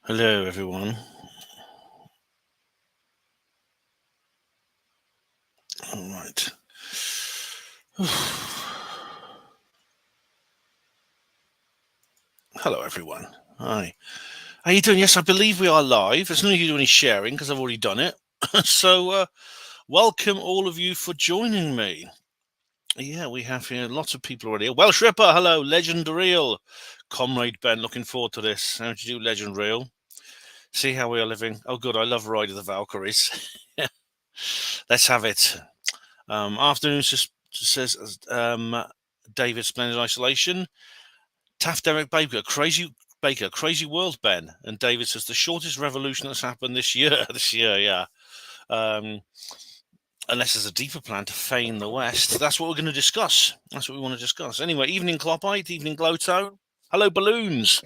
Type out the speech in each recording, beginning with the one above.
Hello, everyone. All right. Hello, everyone. Hi. How you doing? Yes, I believe we are live. There's no need to do any sharing because I've already done it. So, welcome all of you for joining me. Yeah, we have here lots of people already. Welsh Ripper, hello. Legend Real. Comrade Ben, looking forward to this. How do you do, Legend Real? See how we are living. Oh, good. I love Ride of the Valkyries. Let's have it. Afternoon says David Splendid Isolation. Taft Derek Baker, crazy world, Ben. And David says the shortest revolution that's happened this year. Yeah. Unless there's a deeper plan to feign the West. That's what we're going to discuss. That's what we want to discuss. Anyway, evening Clopite, evening Glowtone. Hello, balloons.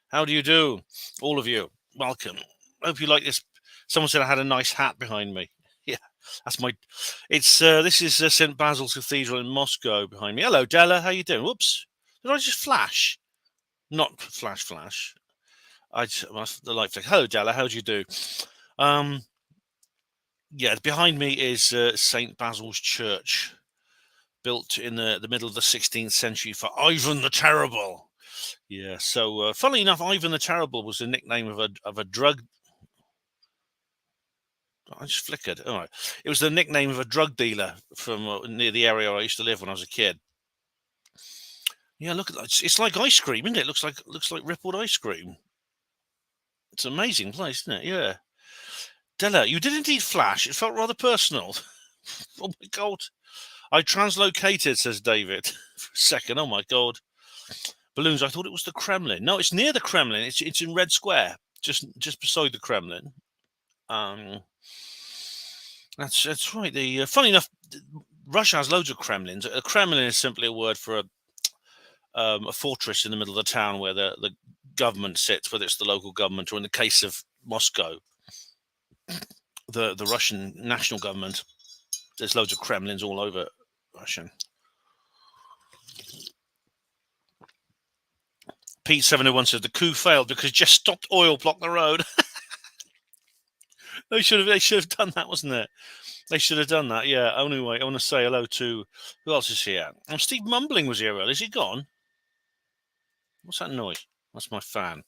How do you do? All of you. Welcome. Hope you like this. Someone said I had a nice hat behind me. Yeah, that's my. It's this is St. Basil's Cathedral in Moscow behind me. Hello, Della. How you doing? Whoops. Did I just flash? Not flash. The light flick. Hello, Della. How do you do? Yeah, behind me is St. Basil's Church, built in the middle of the 16th century for Ivan the Terrible. Yeah, so funnily enough, Ivan the Terrible was the nickname of a drug. I just flickered. All right, it was the nickname of a drug dealer from near the area I used to live when I was a kid. Yeah, look at that. It's like ice cream, isn't it? Looks like rippled ice cream. It's an amazing place, isn't it? Yeah. Della, you did indeed flash. It felt rather personal. Oh my god. I translocated, says David. For a second. Oh my god. Balloons, I thought it was the Kremlin. No, it's near the Kremlin. It's in Red Square, just beside the Kremlin. That's right. The funny enough, Russia has loads of Kremlins. A Kremlin is simply a word for a fortress in the middle of the town where the government sits, whether it's the local government or in the case of Moscow, the Russian national government. There's loads of Kremlins all over Russia. Pete 701 says the coup failed because just stopped oil blocked the road. They should have done that, wasn't it? They should have done that. Yeah. Anyway, I want to say hello to who else is here. Steve Mumbling was here earlier. Is he gone? What's that noise? That's my fan.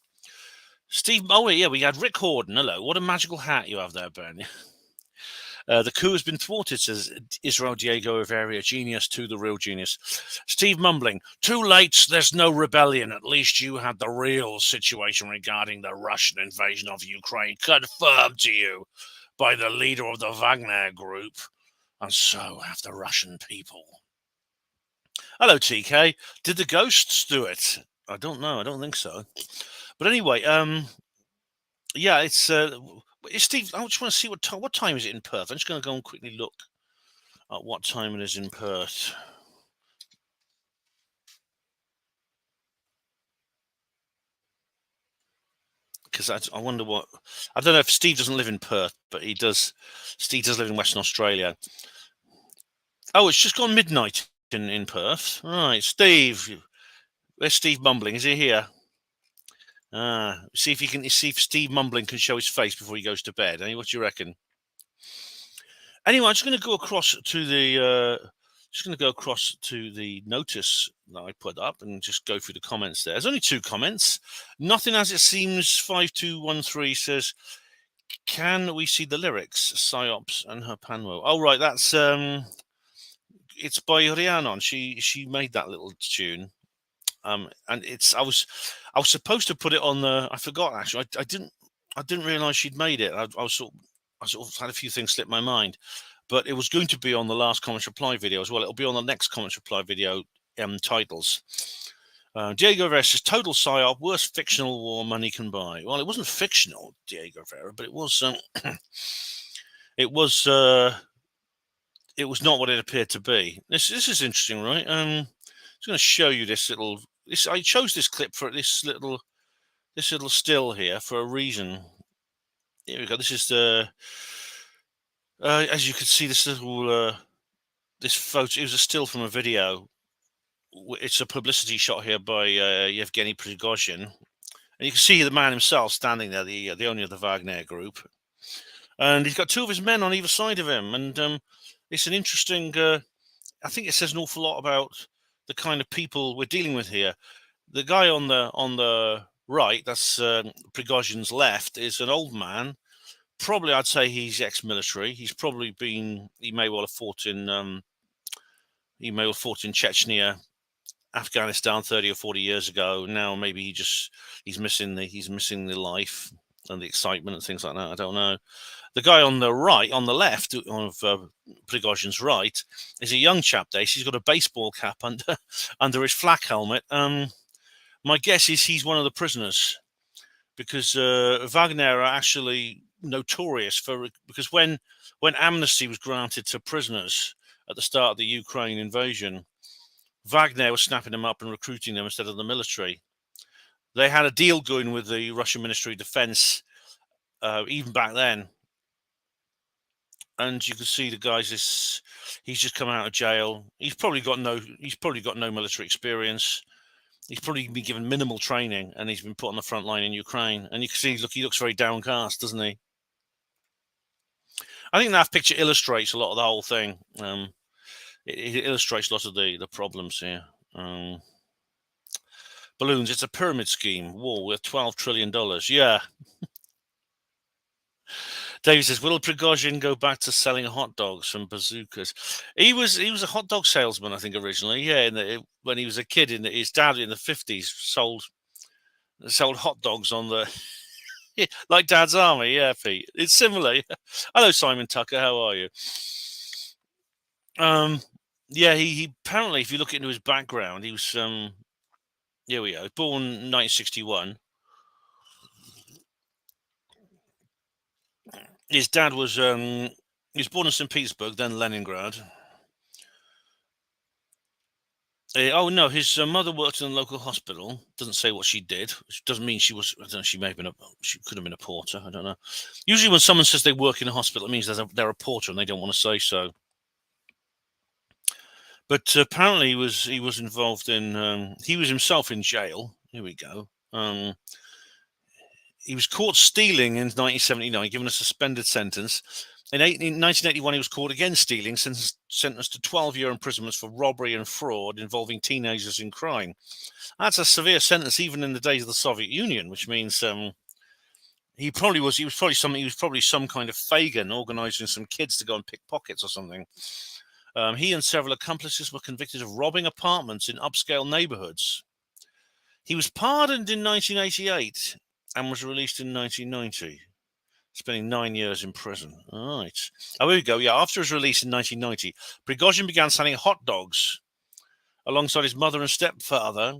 Steve. Oh yeah, we had Rick Horden. Hello. What a magical hat you have there, Bernie. The coup has been thwarted, says Israel Diego Averia, genius to the real genius. Steve Mumbling, too late, there's no rebellion. At least you had the real situation regarding the Russian invasion of Ukraine confirmed to you by the leader of the Wagner Group. And so have the Russian people. Hello, TK. Did the ghosts do it? I don't know. I don't think so. But anyway, yeah, it's Steve. I just want to see what time is it in Perth. I'm just going to go and quickly look at what time it is in Perth. Because I wonder what. I don't know if Steve doesn't live in Perth, but he does. Steve does live in Western Australia. Oh, it's just gone midnight in Perth. All right, Steve. Where's Steve Mumbling? Is he here? See if Steve Mumbling can show his face before he goes to bed. What do you reckon? Anyway, I'm just going to go across to the notice that I put up and just go through the comments there. There's only 2 comments. Nothing as it seems. 5213 says, "Can we see the lyrics? Psyops and her Panwo." Oh right, that's it's by Rhiannon. She made that little tune. And I was supposed to put it on the. I forgot actually. I didn't realize she'd made it. I sort of had a few things slip my mind, but it was going to be on the last comments reply video as well. It'll be on the next comments reply video titles. Diego Rivera says total psyop, worst fictional war money can buy. Well, it wasn't fictional, Diego Rivera, but it was. It was. It was not what it appeared to be. This is interesting, right? I'm just going to show you this little. I chose this clip for this little still here for a reason. Here we go. This is the. As you can see, this little this photo. It was a still from a video. It's a publicity shot here by Yevgeny Prigozhin, And you can see the man himself standing there, the owner of the Wagner Group. And he's got two of his men on either side of him. And it's an interesting, I think it says an awful lot about the kind of people we're dealing with here. The guy on the right, that's Prigozhin's left, is an old man. Probably, I'd say he's ex-military. He may well have fought in Chechnya, Afghanistan 30 or 40 years ago. Now maybe he's missing the life and the excitement and things like that. I don't know. The guy on the left of Prigozhin's right is a young chap. He's got a baseball cap under his flak helmet. My guess is he's one of the prisoners, because Wagner are actually notorious because when amnesty was granted to prisoners at the start of the Ukraine invasion, Wagner was snapping them up and recruiting them instead of the military. They had a deal going with the Russian Ministry of Defense even back then. And you can see the guys. He's just come out of jail. He's probably got no military experience. He's probably been given minimal training, and he's been put on the front line in Ukraine. And you can see, he looks very downcast, doesn't he? I think that picture illustrates a lot of the whole thing. It illustrates a lot of the problems here. Balloons, it's a pyramid scheme. War worth $12 trillion. Yeah. David says, will Prigozhin go back to selling hot dogs and bazookas? He was a hot dog salesman, I think, originally. Yeah, when he was a kid, his dad in the 50s sold hot dogs on the like Dad's Army. Yeah, Pete, it's similar. Hello, Simon Tucker. How are you? Yeah, he apparently, if you look into his background, he was here we go, born 1961. His dad was he was born in St. Petersburg, then Leningrad. Oh no, his mother worked in a local hospital. Doesn't say what she did, which doesn't mean she was. I don't know. She could have been a porter. I don't know. Usually, when someone says they work in a hospital, it means they're a porter and they don't want to say so. But apparently, he was involved in. He was himself in jail. Here we go. He was caught stealing in 1979, given a suspended sentence. In 1981, he was caught again stealing, sentenced to 12-year imprisonment for robbery and fraud involving teenagers in crime. That's a severe sentence, even in the days of the Soviet Union, which means he was probably some kind of Fagin organising some kids to go and pick pockets or something. He and several accomplices were convicted of robbing apartments in upscale neighbourhoods. He was pardoned in 1988 and was released in 1990, spending 9 years in prison. All right. Oh, here we go. Yeah, after his release in 1990, Prigozhin began selling hot dogs alongside his mother and stepfather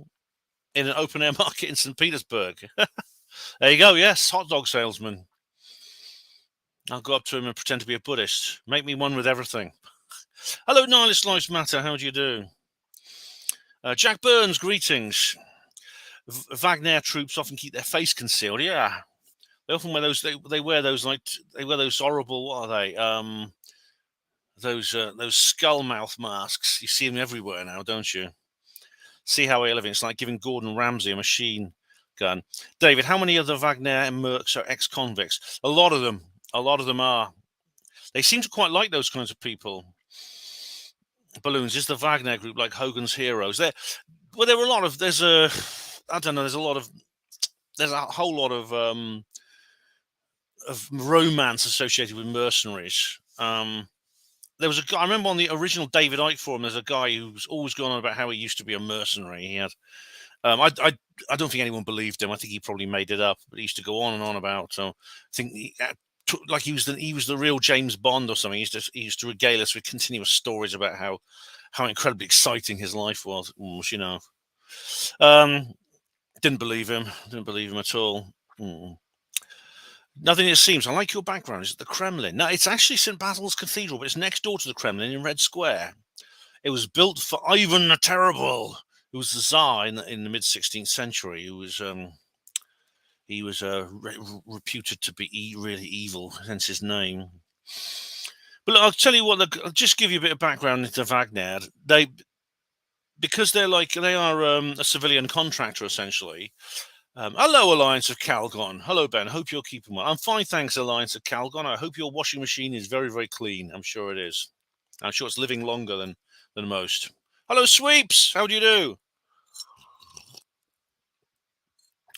in an open-air market in St. Petersburg. There you go. Yes, hot dog salesman. I'll go up to him and pretend to be a Buddhist. Make me one with everything. Hello, Nihilist Lives Matter. How do you do? Jack Burns, greetings. Wagner troops often keep their face concealed. Yeah, they often wear those. They wear those horrible. What are they? Those skull mouth masks. You see them everywhere now, don't you? See how we're living. It's like giving Gordon Ramsay a machine gun. David, how many of the Wagner and Mercs are ex-convicts? A lot of them. A lot of them are. They seem to quite like those kinds of people. Balloons, is the Wagner Group like Hogan's Heroes? There were a lot of. There's a whole lot of romance associated with mercenaries. There was a guy, I remember on the original David Icke forum, there's a guy who's always gone on about how he used to be a mercenary. He had, I don't think anyone believed him. I think he probably made it up, but he used to go on and on about. I think like he was the real James Bond or something. He used to regale us with continuous stories about how incredibly exciting his life was. You know, didn't believe him at all. Nothing, it seems. I like your background. It's at the Kremlin. No, it's actually St. Basil's Cathedral, but it's next door to the Kremlin in Red Square. It was built for Ivan the Terrible, who was the Tsar in the mid-16th century. He was reputed to be really evil, hence his name. But look, I'll tell you what. I'll just give you a bit of background into Wagner. Because they are a civilian contractor essentially. Hello, Alliance of Calgon. Hello, Ben. Hope you're keeping well. I'm fine, thanks, Alliance of Calgon. I hope your washing machine is very, very clean. I'm sure it is. I'm sure it's living longer than most. Hello, Sweeps. How do you do?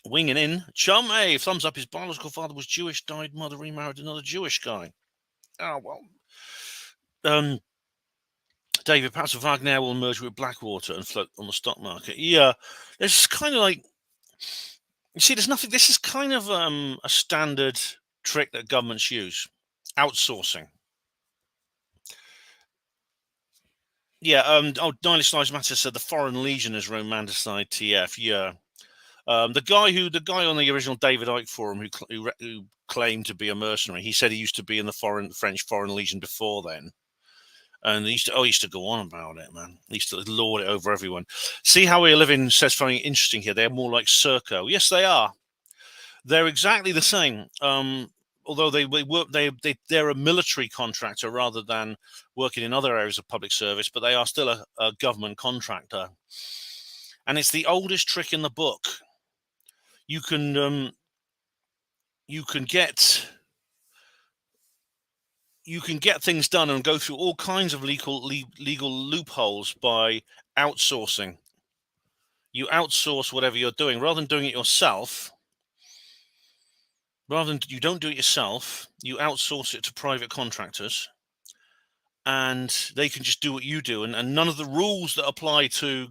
Winging in. Chum, hey, thumbs up. His biological father was Jewish, died, mother remarried another Jewish guy. Oh, well. David, perhaps Wagner will merge with Blackwater and float on the stock market. Yeah, there's kind of like, you see, there's nothing. This is kind of a standard trick that governments use, outsourcing. Yeah. Nihilist Lives Matter said the Foreign Legion has romanticized TF. Yeah. The guy on the original David Icke forum who claimed to be a mercenary, he said he used to be in the French Foreign Legion before then. And he used to go on about it, man. He used to lord it over everyone. See how we're living says something interesting here. They're more like Serco. Yes, they are. They're exactly the same. Although they're a military contractor rather than working in other areas of public service, but they are still a government contractor. And it's the oldest trick in the book. You can get things done and go through all kinds of legal loopholes by outsourcing. You outsource whatever you're doing rather than doing it yourself. You don't do it yourself, you outsource it to private contractors, and they can just do what you do, and none of the rules that apply to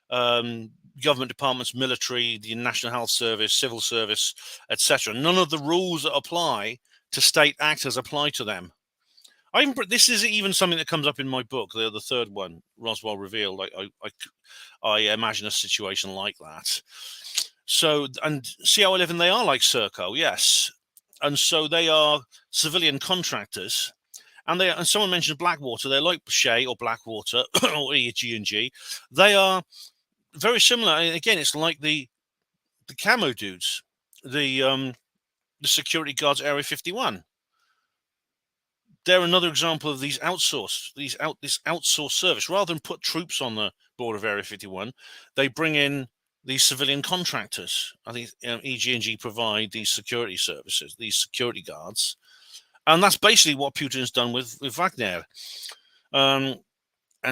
government departments, military, the National Health Service, civil service, etc. None of the rules that apply to state actors apply to them. This is even something that comes up in my book, the third one, Roswell Revealed. I imagine a situation like that. So, and see how I live, and they are like Serco, yes. And so they are civilian contractors. And someone mentioned Blackwater. They're like Shea or Blackwater or G&G. They are very similar. And again, it's like the camo dudes, the security guards, Area 51. They're another example of this outsourced service. Rather than put troops on the border of Area 51, they bring in these civilian contractors. I think EG&G provide these security services, these security guards, and that's basically what Putin's done with Wagner. And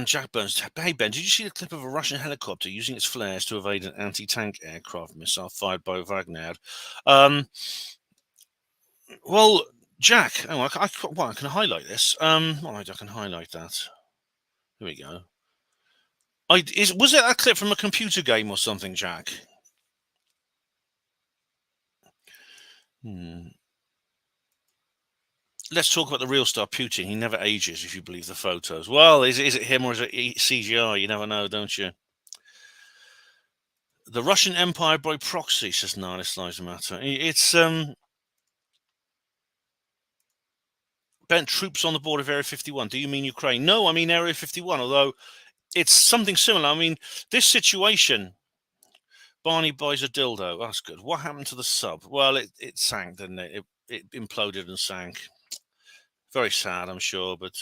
Jack Burns, hey Ben, did you see the clip of a Russian helicopter using its flares to evade an anti-tank aircraft missile fired by Wagner? Well, Jack, I can highlight this. I can highlight that. Here we go. Was it a clip from a computer game or something, Jack? Let's talk about the real star, Putin. He never ages, if you believe the photos. Well, is it him or is it CGI? You never know, don't you? The Russian Empire by proxy, says Nihilist Lives Matter. It's bent troops on the border of Area 51. Do you mean Ukraine? No, I mean Area 51, although it's something similar. I mean, this situation, Barney buys a dildo. That's good. What happened to the sub? Well, it sank, didn't it? It imploded and sank. Very sad, I'm sure, but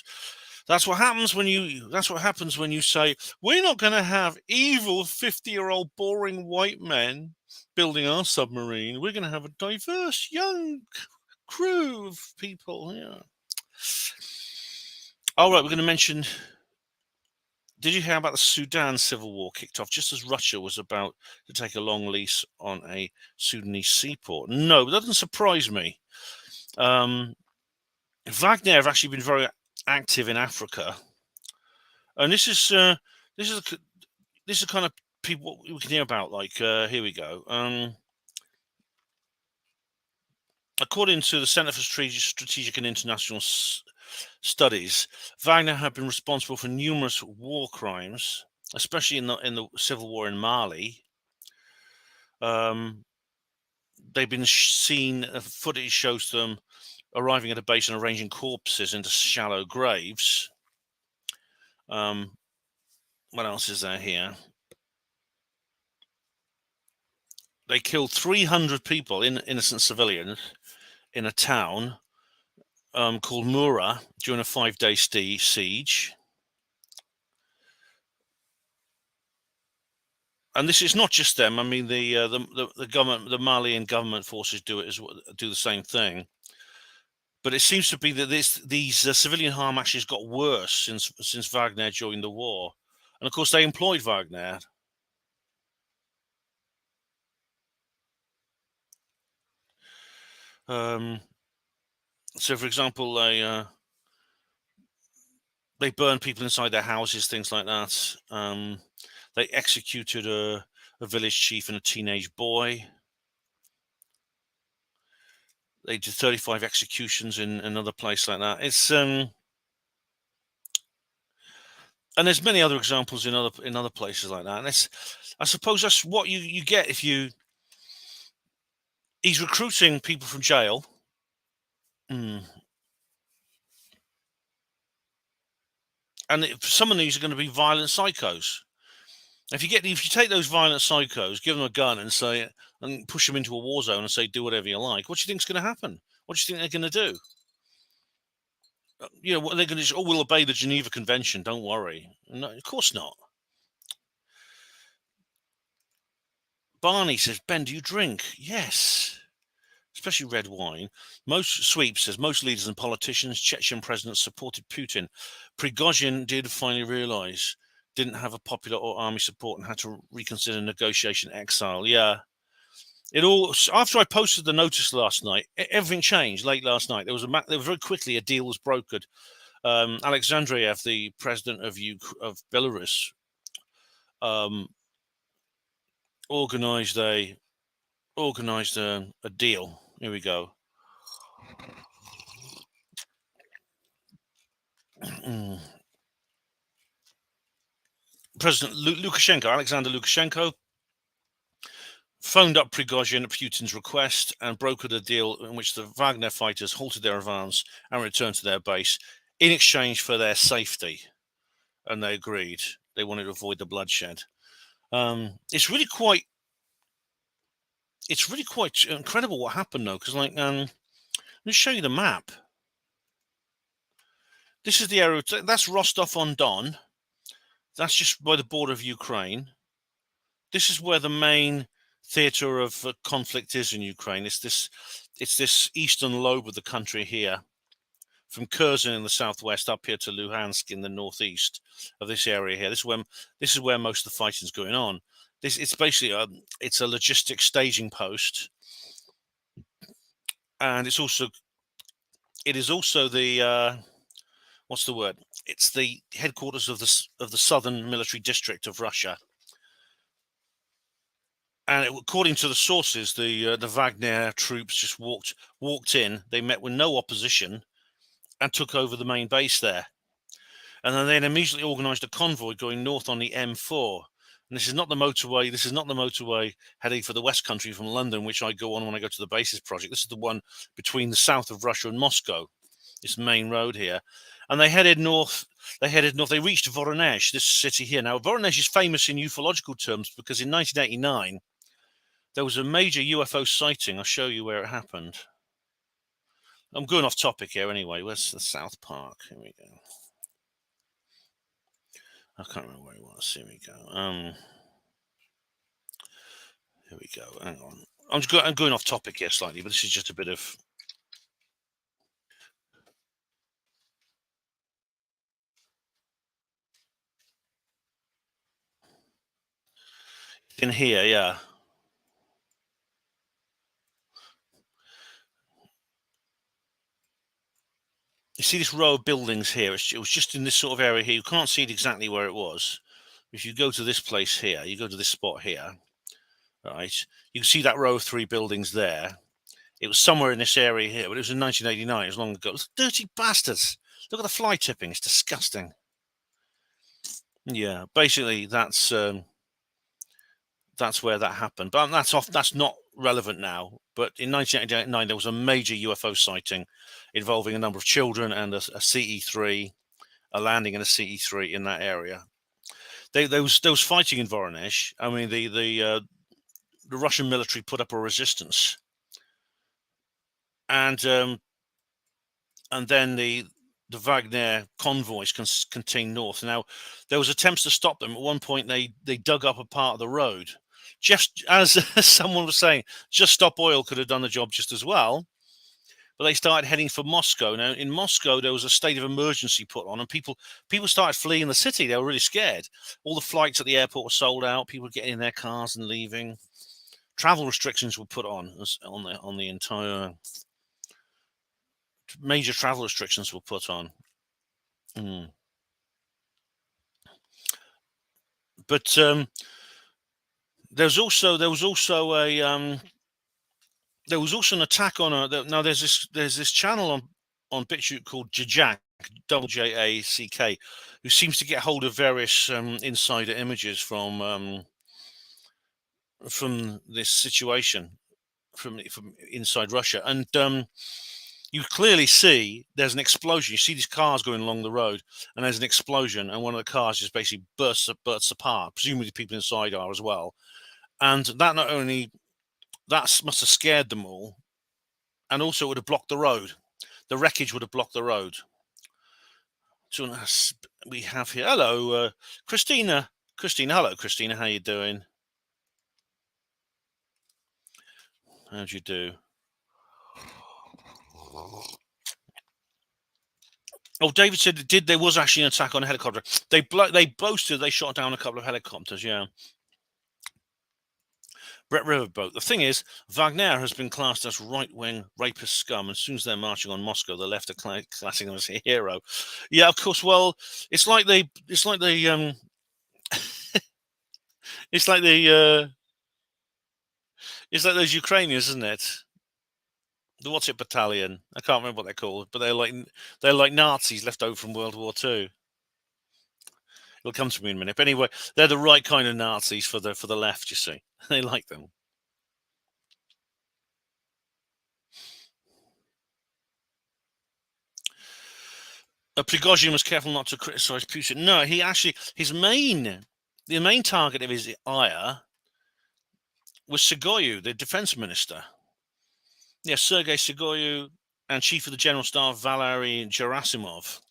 that's what happens when you say we're not going to have evil 50-year-old boring white men building our submarine. We're going to have a diverse young crew of people. Yeah. All right, we're going to mention. Did you hear about the Sudan civil war kicked off just as Russia was about to take a long lease on a Sudanese seaport? No, it doesn't surprise me. Wagner have actually been very active in Africa, and this is kind of people we can hear about. Like here we go. According to the Center for Strategic and International Studies, Wagner have been responsible for numerous war crimes, especially in the civil war in Mali. They've been seen. Footage shows them arriving at a base and arranging corpses into shallow graves. What else is there here? They killed 300 people, innocent civilians, in a town called Mura during a 5-day siege. and this is not just them. I mean, the government, the Malian government forces do the same thing. But it seems to be that these civilian harm actually has got worse since Wagner joined the war, and of course they employed Wagner. So, for example, they burned people inside their houses, things like that. They executed a village chief and a teenage boy. They did 35 executions in another place like that. It's and there's many other examples in other places like that. And I suppose that's what you get if he's recruiting people from jail. And some of these are going to be violent psychos. If you take those violent psychos, give them a gun and push them into a war zone and say do whatever you like, what do you think is going to happen? What do you think they're going to do? What they're going to do? Oh, we'll obey the Geneva Convention. Don't worry. No, of course not. Barney says, Ben, do you drink? Yes, especially red wine. Sweep says most leaders and politicians, Chechen presidents supported Putin. Prigozhin did finally realize didn't have a popular or army support and had to reconsider negotiation exile. Yeah. After I posted the notice last night, everything changed late last night. There was very quickly a deal was brokered. Alexandriev, the president of Belarus, organized a deal. Here we go. President Lukashenko, Alexander Lukashenko, phoned up Prigozhin at Putin's request and brokered a deal in which the Wagner fighters halted their advance and returned to their base in exchange for their safety. And they agreed. They wanted to avoid the bloodshed. It's really quite incredible what happened, though, because let me show you the map. This is the area. That's Rostov-on-Don. That's just by the border of Ukraine. This is where the main theatre of conflict is in Ukraine. It's this eastern lobe of the country here, from Kherson in the southwest up here to Luhansk in the northeast of this area here. This is where most of the fighting is going on. It's basically it's a logistic staging post, and it is also the what's the word? It's the headquarters of the southern military district of Russia. And according to the sources, the Wagner troops just walked in. They met with no opposition and took over the main base there. And then they immediately organised a convoy going north on the M4. And this is not the motorway. This is not the motorway heading for the West Country from London, which I go on when I go to the bases project. This is the one between the south of Russia and Moscow, this main road here. And they headed north. They reached Voronezh, this city here. Now, Voronezh is famous in ufological terms because in 1989, there was a major UFO sighting. I'll show you where it happened. I'm going off topic here anyway. Where's the South Park? Here we go. I can't remember where it was. Here we go. Here we go. Hang on. I'm going off topic here slightly, but this is just a bit of... In here, yeah. You see this row of buildings here? It was just in this sort of area here. You can't see it exactly where it was. If you go to this place here, you go to this spot here, right? You can see that row of 3 buildings there. It was somewhere in this area here, but it was in 1989. It was long ago. Those dirty bastards! Look at the fly tipping. It's disgusting. Yeah, basically that's where that happened. But that's not relevant now. But in 1989, there was a major UFO sighting involving a number of children and a CE-3, a landing in a CE-3 in that area. There was fighting in Voronezh. I mean, the Russian military put up a resistance, and then the Wagner convoys continue north. Now, there was attempts to stop them. At one point, they dug up a part of the road. Just as someone was saying, Just Stop Oil could have done the job just as well. But they started heading for Moscow. Now, in Moscow, there was a state of emergency put on, and people started fleeing the city. They were really scared. All the flights at the airport were sold out. People were getting in their cars and leaving. Travel restrictions were put on the entire. Major travel restrictions were put on. But there was also an attack on a. Now there's this channel on BitChute called Jack, Jack, who seems to get hold of various insider images from this situation from inside Russia, and you clearly see there's an explosion. You see these cars going along the road, and there's an explosion, and one of the cars just basically bursts apart. Presumably, the people inside are as well, and that must have scared them all, and also would have blocked the road. The wreckage would have blocked the road. So we have here. Hello, Christina. Hello, Christina. How you doing? How'd you do? Oh, David said there was actually an attack on a helicopter. They boasted they shot down a couple of helicopters. Yeah. Brett Riverboat. The thing is, Wagner has been classed as right-wing rapist scum. As soon as they're marching on Moscow, the left are classing him as a hero. Yeah, of course. Well, it's like those Ukrainians, isn't it? The What's It Battalion. I can't remember what they're called, but they're like Nazis left over from World War II. It'll come to me in a minute. But anyway, they're the right kind of Nazis for the left. You see, they like them. Prigozhin was careful not to criticize Putin. No, the main target of his ire was Sigoyu, the defense minister. Yes, Sergei Sigoyu and Chief of the General Staff Valery Gerasimov.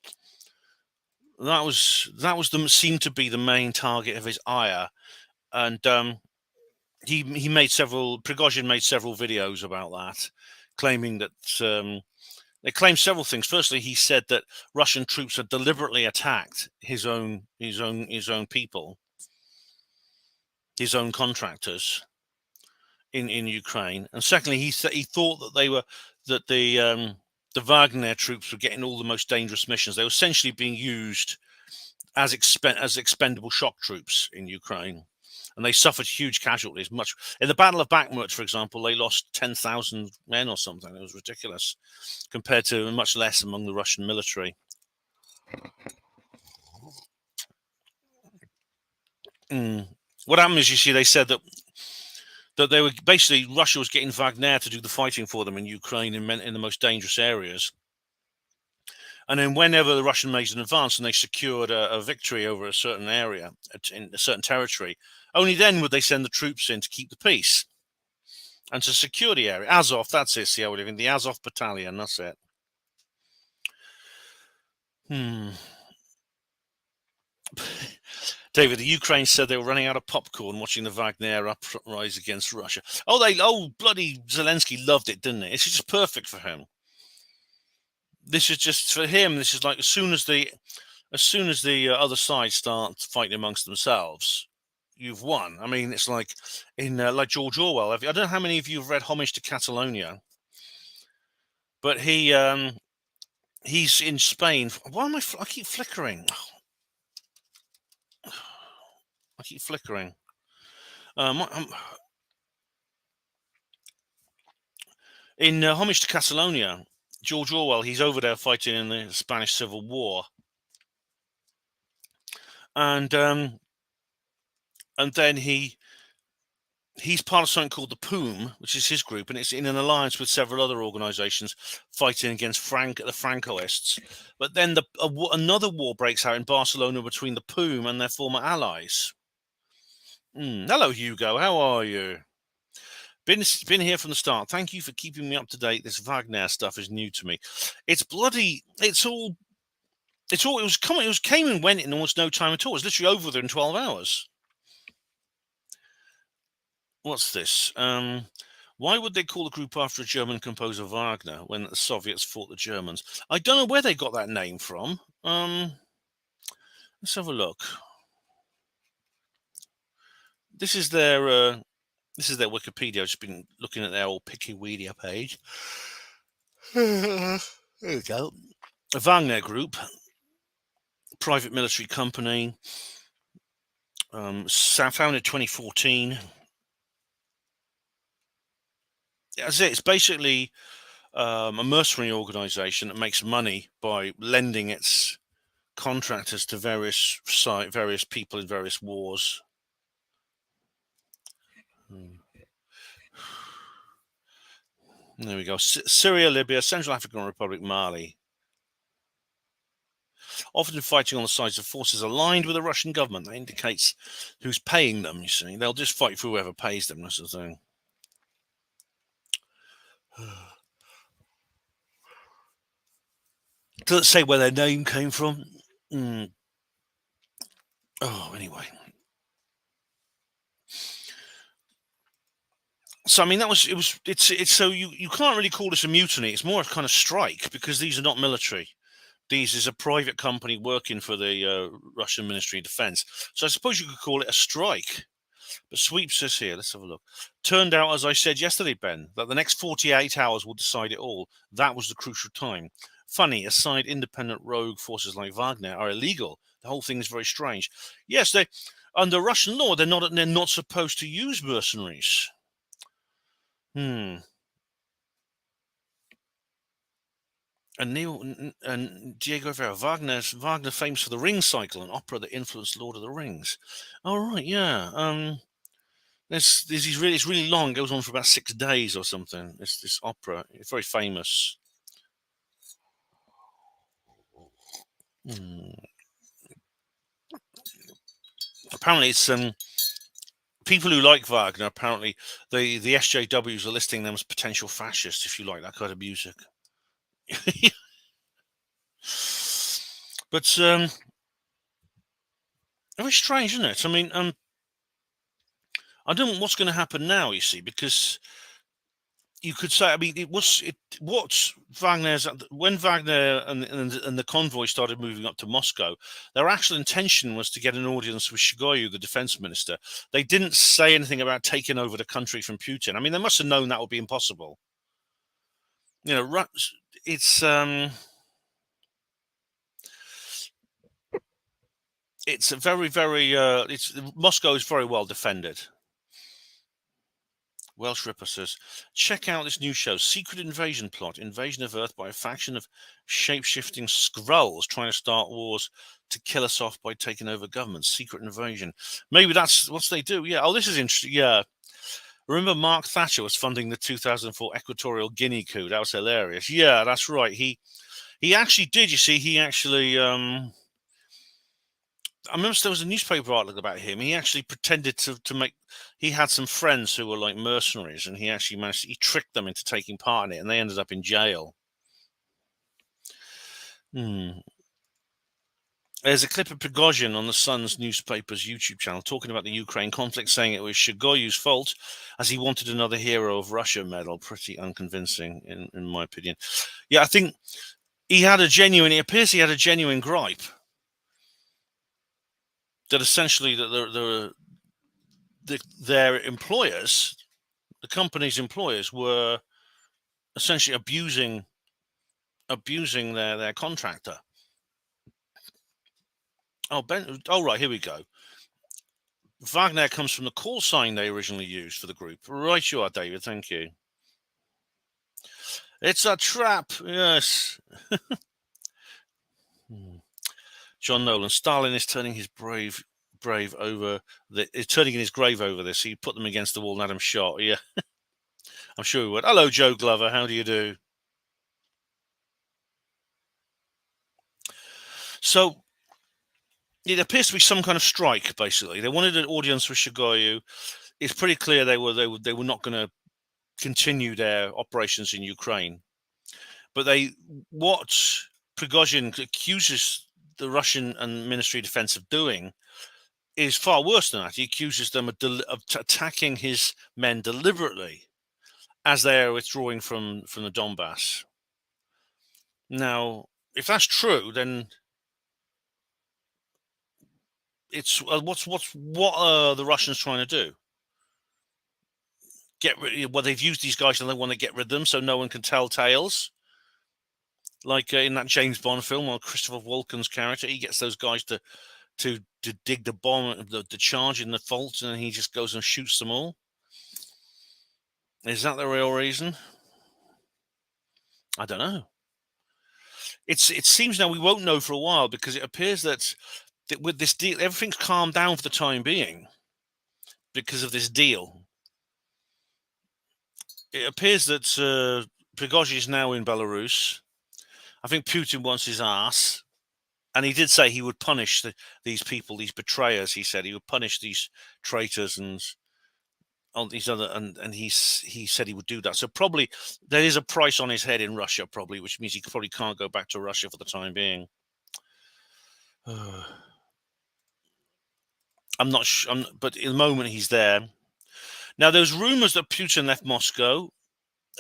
That seemed to be the main target of his ire, and Prigozhin made several videos about that, claiming that they claimed several things. Firstly, he said that Russian troops had deliberately attacked his own people, his own contractors in Ukraine, and secondly, he thought that the Wagner troops were getting all the most dangerous missions. They were essentially being used as expendable shock troops in Ukraine, and they suffered huge casualties. Much in the Battle of Bakhmut, for example, they lost 10,000 men or something. It was ridiculous compared to much less among the Russian military. What happened is, you see, they said that they were basically Russia was getting Wagner to do the fighting for them in Ukraine in the most dangerous areas. And then whenever the Russian made an advance and they secured a victory over a certain area, in a certain territory, only then would they send the troops in to keep the peace and to secure the area. Azov, that's it. See how we live in the Azov Battalion. That's it. David, the Ukraine said they were running out of popcorn watching the Wagner uprise against Russia. Oh, bloody Zelensky loved it, didn't it? It's just perfect for him. This is just for him. This is like as soon as the other side start fighting amongst themselves, you've won. I mean, it's like in like George Orwell. I don't know how many of you have read Homage to Catalonia, but he's in Spain. Why am I keep flickering? I keep flickering. In Homage to Catalonia, George Orwell, he's over there fighting in the Spanish Civil War, and then he's part of something called the POUM, which is his group, and it's in an alliance with several other organizations fighting against the Francoists. But then another war breaks out in Barcelona between the POUM and their former allies. Hello, Hugo. How are you? Been here from the start. Thank you for keeping me up to date. This Wagner stuff is new to me. It's all It was coming. It was came and went in almost no time at all. It was literally over within 12 hours. What's this? Why would they call the group after a German composer Wagner when the Soviets fought the Germans? I don't know where they got that name from. Let's have a look. This is their Wikipedia. I've just been looking at their old Wikipedia page. There we go. A Wagner Group, private military company, founded 2014. That's it. It's basically a mercenary organization that makes money by lending its contractors to various people in various wars. There we go. Syria, Libya, Central African Republic, Mali. Often fighting on the sides of forces aligned with the Russian government. That indicates who's paying them, you see. They'll just fight for whoever pays them, that's the thing. Does it say where their name came from? Oh, anyway. So I mean, it's so you can't really call this a mutiny. It's more a kind of strike because these are not military. These is a private company working for the Russian Ministry of Defense. So I suppose you could call it a strike. But Sweep says here, let's have a look. Turned out, as I said yesterday, Ben, that the next 48 hours will decide it all. That was the crucial time. Funny, aside independent rogue forces like Wagner are illegal. The whole thing is very strange. Yes, they under Russian law, they're not supposed to use mercenaries. And Diego Rivera, Wagner famous for the Ring Cycle, an opera that influenced Lord of the Rings. Oh right, yeah. It's really long. It goes on for about 6 days or something. It's this opera. It's very famous. Apparently, it's people who like Wagner. Apparently, the SJWs are listing them as potential fascists. If you like that kind of music. But very strange, isn't it? I mean, I don't know what's going to happen now. You see, because you could say, I mean, when Wagner and the convoy started moving up to Moscow, their actual intention was to get an audience with Shoigu, the defense minister. They didn't say anything about taking over the country from Putin. I mean, they must have known that would be impossible. You know, it's a very, very Moscow is very well defended. Welsh Ripper says, check out this new show, Secret Invasion Plot, Invasion of Earth by a faction of shape-shifting Skrulls trying to start wars to kill us off by taking over governments. Secret Invasion. Maybe that's what they do. Yeah. Oh, this is interesting. Yeah. Remember Mark Thatcher was funding the 2004 Equatorial Guinea coup. That was hilarious. Yeah, that's right. He actually did. You see, he actually... I remember there was a newspaper article about him. He actually pretended to make. He had some friends who were like mercenaries, and he actually he tricked them into taking part in it, and they ended up in jail. There's a clip of Prigozhin on the Sun's newspaper's YouTube channel talking about the Ukraine conflict, saying it was Shoigu's fault as he wanted another Hero of Russia medal. Pretty unconvincing, in my opinion. Yeah, I think he appears he had a genuine gripe. That essentially their employers, the company's employers, were essentially abusing their contractor. Oh, Ben. Oh, right. Here we go. Wagner comes from the call sign they originally used for the group. Right, you are, David. Thank you. It's a trap. Yes. John Nolan. Stalin is turning his grave over this. He put them against the wall and had them shot. Yeah. I'm sure he would. Hello, Joe Glover. How do you do? So it appears to be some kind of strike. Basically, they wanted an audience for Shoigu. It's pretty clear they were not going to continue their operations in Ukraine. But what Prigozhin accuses the Russian and Ministry of Defense of doing is far worse than that. He accuses them of attacking his men deliberately as they are withdrawing from the Donbass. Now, if that's true, then it's what are the Russians trying to do? They've used these guys and they want to get rid of them so no one can tell tales. Like in that James Bond film, or Christopher Walken's character, he gets those guys to dig the bomb, the charge in the fault, and then he just goes and shoots them all. Is that the real reason? I don't know. It seems now we won't know for a while, because it appears that with this deal, everything's calmed down for the time being because of this deal. It appears that Prigozhin is now in Belarus. I think Putin wants his ass. And he did say he would punish these people, these betrayers. He said he would punish these traitors and all these other, and he said he would do that. So probably there is a price on his head in Russia, probably, which means he probably can't go back to Russia for the time being. I'm not sure, but in the moment he's there. Now, there's rumors that Putin left Moscow.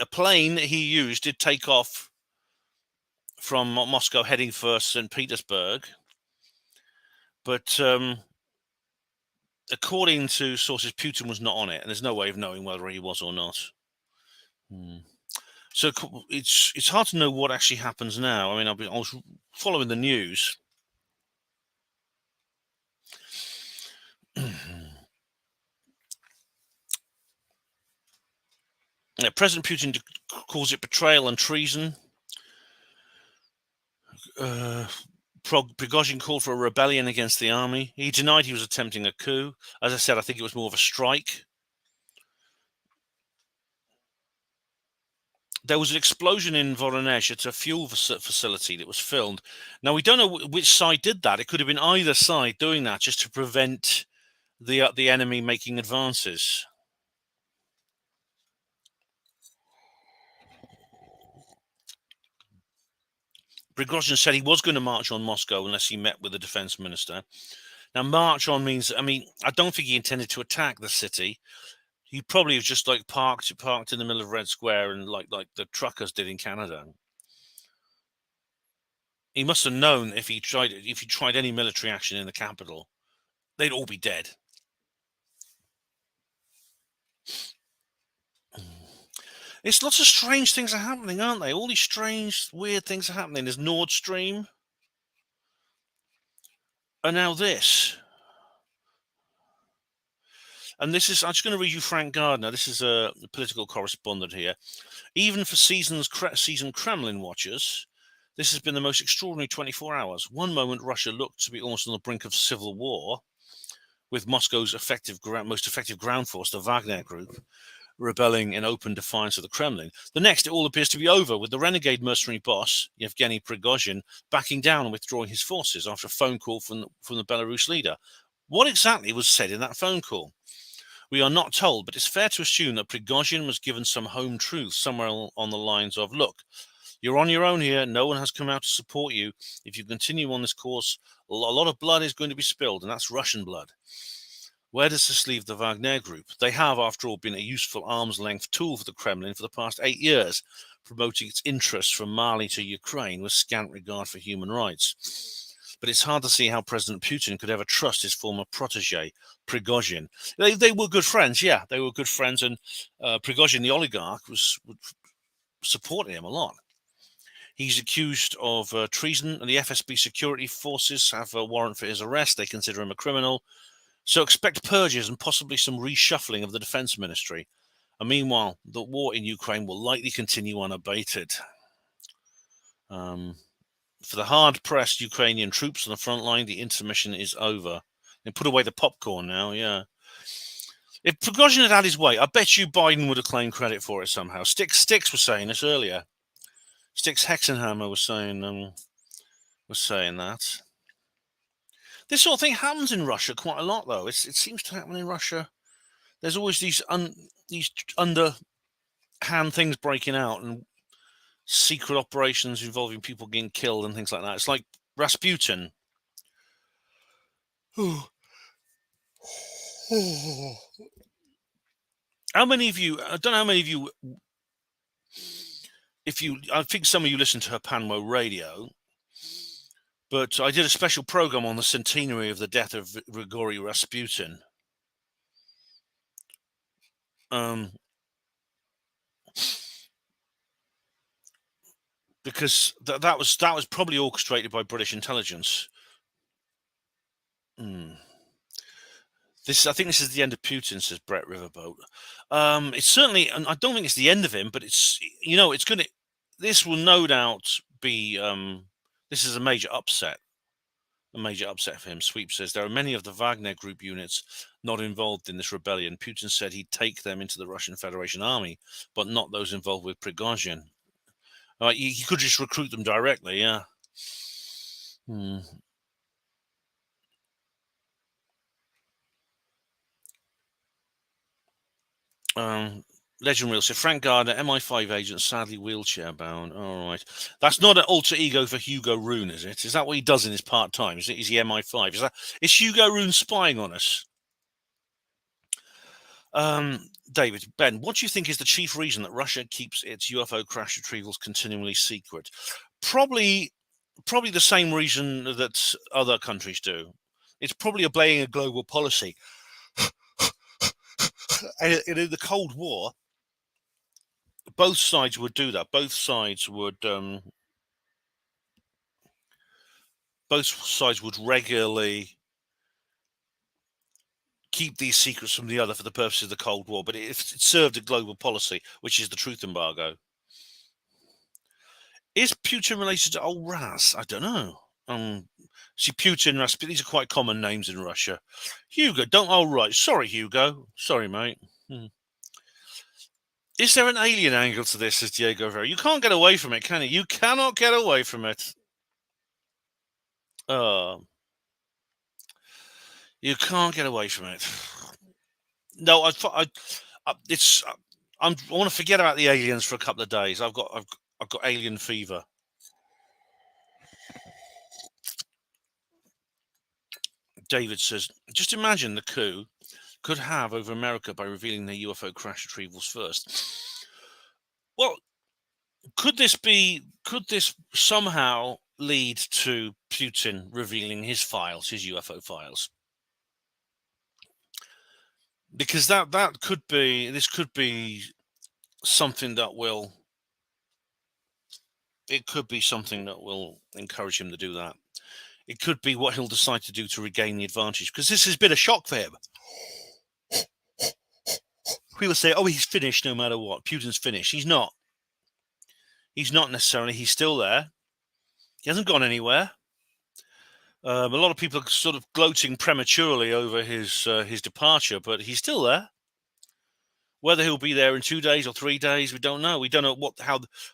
A plane that he used did take off from Moscow heading for St. Petersburg. But according to sources, Putin was not on it, and there's no way of knowing whether he was or not. So it's hard to know what actually happens now. I mean, I was following the news. President Putin calls it betrayal and treason. Prigozhin called for a rebellion against the army. He denied he was attempting a coup. As I said, I think it was more of a strike. There was an explosion in Voronezh at a fuel facility that was filmed. Now, we don't know which side did that. It could have been either side doing that just to prevent the enemy making advances. Prigozhin said he was going to march on Moscow unless he met with the defense minister. Now, march on means, I mean, I don't think he intended to attack the city. He probably was just like parked in the middle of Red Square, and like the truckers did in Canada. He must have known if he tried any military action in the capital, they'd all be dead. It's lots of strange things are happening, aren't they? All these strange, weird things are happening. There's Nord Stream. And now this. And this is, I'm just going to read you Frank Gardner. This is a political correspondent here. Even for seasoned Kremlin watchers, this has been the most extraordinary 24 hours. One moment, Russia looked to be almost on the brink of civil war, with Moscow's most effective ground force, the Wagner Group, rebelling in open defiance of the Kremlin. The next, it all appears to be over, with the renegade mercenary boss, Yevgeny Prigozhin, backing down and withdrawing his forces after a phone call from the Belarus leader. What exactly was said in that phone call? We are not told, but it's fair to assume that Prigozhin was given some home truth somewhere on the lines of, look, you're on your own here. No one has come out to support you. If you continue on this course, a lot of blood is going to be spilled, and that's Russian blood. Where does this leave the Wagner Group? They have, after all, been a useful arm's-length tool for the Kremlin for the past 8 years, promoting its interests from Mali to Ukraine with scant regard for human rights. But it's hard to see how President Putin could ever trust his former protege, Prigozhin. They were good friends, yeah, they were good friends, and Prigozhin, the oligarch, was supporting him a lot. He's accused of treason, and the FSB security forces have a warrant for his arrest. They consider him a criminal. So expect purges and possibly some reshuffling of the defense ministry. And meanwhile, the war in Ukraine will likely continue unabated. For the hard-pressed Ukrainian troops on the front line, the intermission is over. They put away the popcorn now, yeah. If Prigozhin had had his way, I bet you Biden would have claimed credit for it somehow. Sticks was saying this earlier. Sticks Hexenhammer was saying that. This sort of thing happens in Russia quite a lot, though. It seems to happen in Russia. There's always these underhand things breaking out and secret operations involving people getting killed and things like that. It's like Rasputin. How many of you? I don't know how many of you. I think some of you listen to Panmo Radio, but I did a special program on the centenary of the death of Grigory Rasputin. Because that was probably orchestrated by British intelligence. I think this is the end of Putin, says Brett Riverboat. It's certainly, and I don't think it's the end of him, but it's it's going to. This will no doubt be. This is a major upset. A major upset for him. Sweep says there are many of the Wagner Group units not involved in this rebellion. Putin said he'd take them into the Russian Federation Army, but not those involved with Prigozhin. He could just recruit them directly, yeah. Legend Real said Frank Gardner, MI5 agent, sadly wheelchair bound. All right, that's not an alter ego for Hugo Rune, is it? Is that what he does in his part time? Is he MI5? Is Hugo Rune spying on us? David, Ben, what do you think is the chief reason that Russia keeps its UFO crash retrievals continually secret? Probably the same reason that other countries do. It's probably obeying a global policy. And in the Cold War, both sides would do that. Both sides would regularly keep these secrets from the other for the purposes of the Cold War, but it served a global policy, which is the truth embargo. Is Putin related to old Raz? I don't know. See, Putin, Rasputin, these are quite common names in Russia. Hugo, sorry, Hugo. Sorry, mate. Is there an alien angle to this, says Diego Vera? You can't get away from it, can you? You cannot get away from it. You can't get away from it. No, I want to forget about the aliens for a couple of days. I've got alien fever. David says, just imagine the coup could have over America by revealing their UFO crash retrievals first. Well, could this somehow lead to Putin revealing his UFO files? Because this could be something that will encourage him to do that. It could be what he'll decide to do to regain the advantage, because this has been a shock for him. People say, oh, he's finished no matter what. Putin's finished. He's not. He's not necessarily. He's still there. He hasn't gone anywhere. A lot of people are sort of gloating prematurely over his departure, but he's still there. Whether he'll be there in 2 days or 3 days, we don't know. We don't know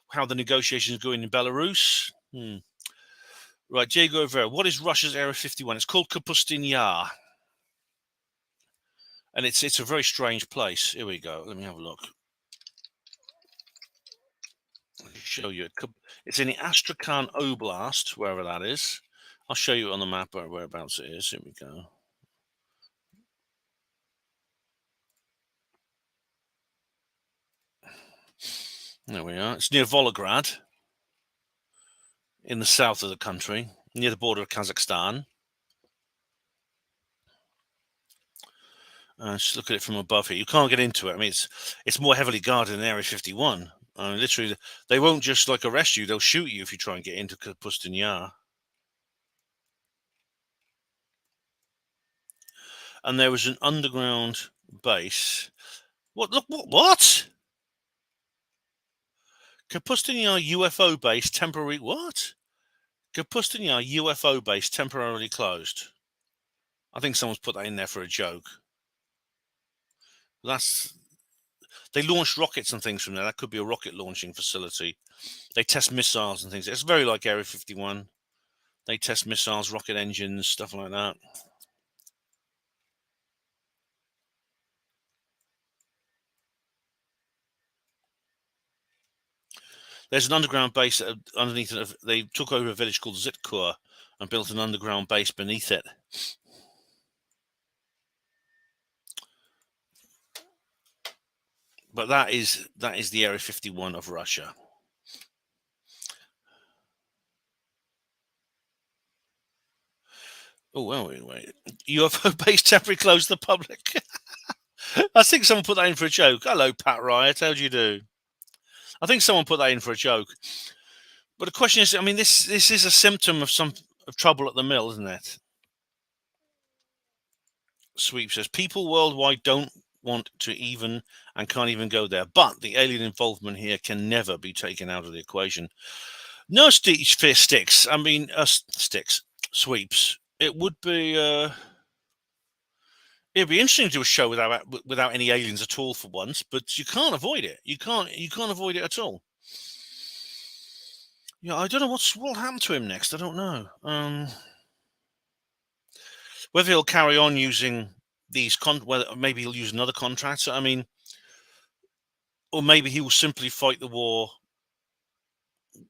how the negotiations are going in Belarus. Right, Diego Rivera. What is Russia's Area 51? It's called Kapustin Yar. And it's a very strange place. Here we go. Let me have a look. Let me show you. It's in the Astrakhan Oblast, wherever that is. I'll show you on the map whereabouts it is. Here we go. There we are. It's near Volgograd, in the south of the country, near the border of Kazakhstan. Just look at it from above here. You can't get into it. I mean, it's more heavily guarded than Area 51. Literally, they won't just arrest you. They'll shoot you if you try and get into Kapustin Yar. And there was an underground base. What? Look, what? Kapustin Yar UFO base temporary. What? Kapustin Yar UFO base temporarily closed. I think someone's put that in there for a joke. They launched rockets and things from there. That could be a rocket launching facility. They test missiles and things. It's very like Area 51. They test missiles, rocket engines, stuff like that. There's an underground base underneath it. They took over a village called Zitkur and built an underground base beneath it. But that is the Area 51 of Russia. Oh, wait. UFO base temporarily closed to the public. I think someone put that in for a joke. Hello, Pat Riot. How do you do? I think someone put that in for a joke. But the question is, I mean, this is a symptom of trouble at the mill, isn't it? Sweep says people worldwide don't want to even and can't even go there. But the alien involvement here can never be taken out of the equation. No sticks. I mean, sticks, sweeps. It would be. It'd be interesting to do a show without any aliens at all for once, but you can't avoid it. You can't avoid it at all. Yeah, I don't know what'll happen to him next. I don't know. Whether he'll carry on using these whether maybe he'll use another contractor. I mean, or maybe he will simply fight the war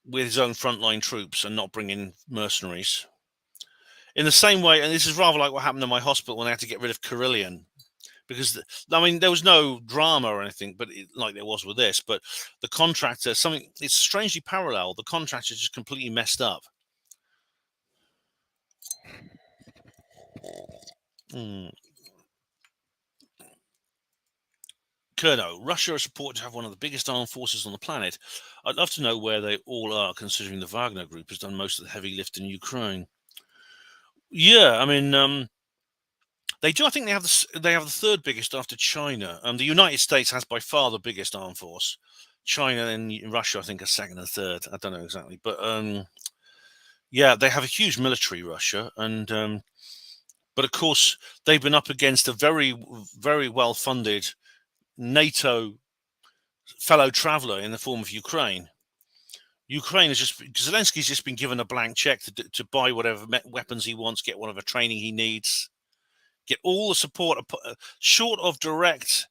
with his own frontline troops and not bring in mercenaries. In the same way, and this is rather like what happened in my hospital when I had to get rid of Carillion. Because I mean, there was no drama or anything, but like there was with this. But the contractor, it's strangely parallel. The contractor just completely messed up. Kurno, Russia is reported to have one of the biggest armed forces on the planet. I'd love to know where they all are, considering the Wagner Group has done most of the heavy lift in Ukraine. Yeah, I mean, they do. I think they have the third biggest after China. The United States has by far the biggest armed force. China and Russia, I think, are second and third. I don't know exactly, but yeah, they have a huge military, Russia, and but of course they've been up against a very, very well-funded NATO fellow traveler in the form of Ukraine. Ukraine is Zelensky's just been given a blank check to buy whatever weapons he wants, get whatever training he needs, get all the support. Short of direct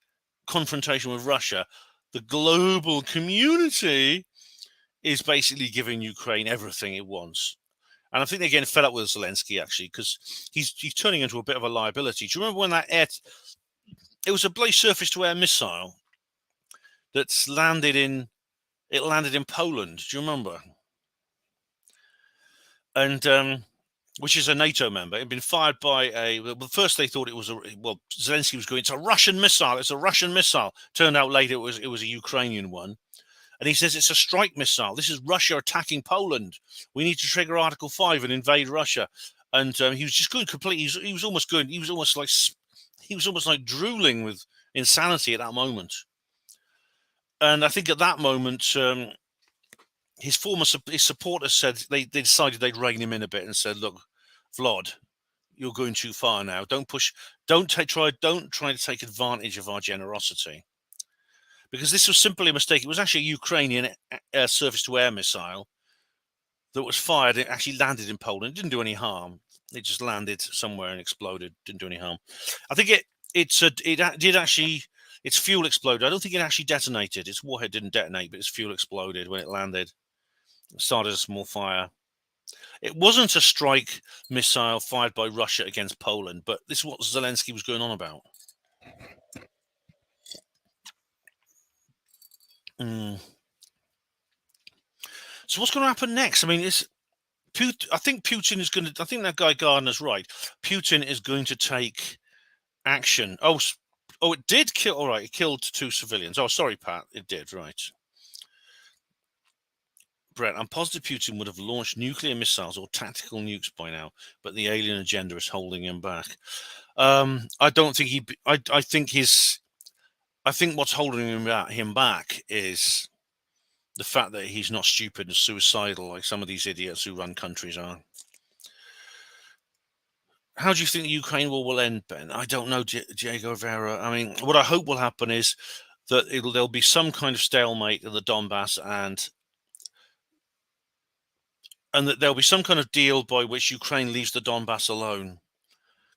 confrontation with Russia, the global community is basically giving Ukraine everything it wants. And I think they're getting fed up with Zelensky, actually, because he's turning into a bit of a liability. Do you remember when it was a bloody surface-to-air missile that's landed in Poland? Do you remember? And which is a NATO member. It had been fired by first they thought it was Zelensky was going, it's a Russian missile. It's a Russian missile. Turned out later it was a Ukrainian one. And he says it's a strike missile. This is Russia attacking Poland. We need to trigger Article 5 and invade Russia. And he was just going completely. He was almost going. He was almost like drooling with insanity at that moment. And I think at that moment, his supporters said they decided they'd rein him in a bit and said, "Look, Vlad, you're going too far now. Don't push. Don't try to take advantage of our generosity." Because this was simply a mistake. It was actually a Ukrainian surface-to-air missile that was fired. It actually landed in Poland. It didn't do any harm. It just landed somewhere and exploded. Didn't do any harm. I think it did actually. Its fuel exploded. I don't think it actually detonated. Its warhead didn't detonate, but its fuel exploded when it landed. It started a small fire. It wasn't a strike missile fired by Russia against Poland, but this is what Zelensky was going on about. So what's going to happen next? I mean, I think Putin is going to. I think that guy Gardner's right. Putin is going to take action. Oh, it did kill. All right, it killed 2 civilians. Oh, sorry, Pat. It did. Right. Brett, I'm positive Putin would have launched nuclear missiles or tactical nukes by now, but the alien agenda is holding him back. I don't think I think what's holding him back is the fact that he's not stupid and suicidal like some of these idiots who run countries are. How do you think the Ukraine war will end, Ben? I don't know, Diego Vera. I mean, what I hope will happen is that there'll be some kind of stalemate in the Donbass and that there'll be some kind of deal by which Ukraine leaves the Donbass alone.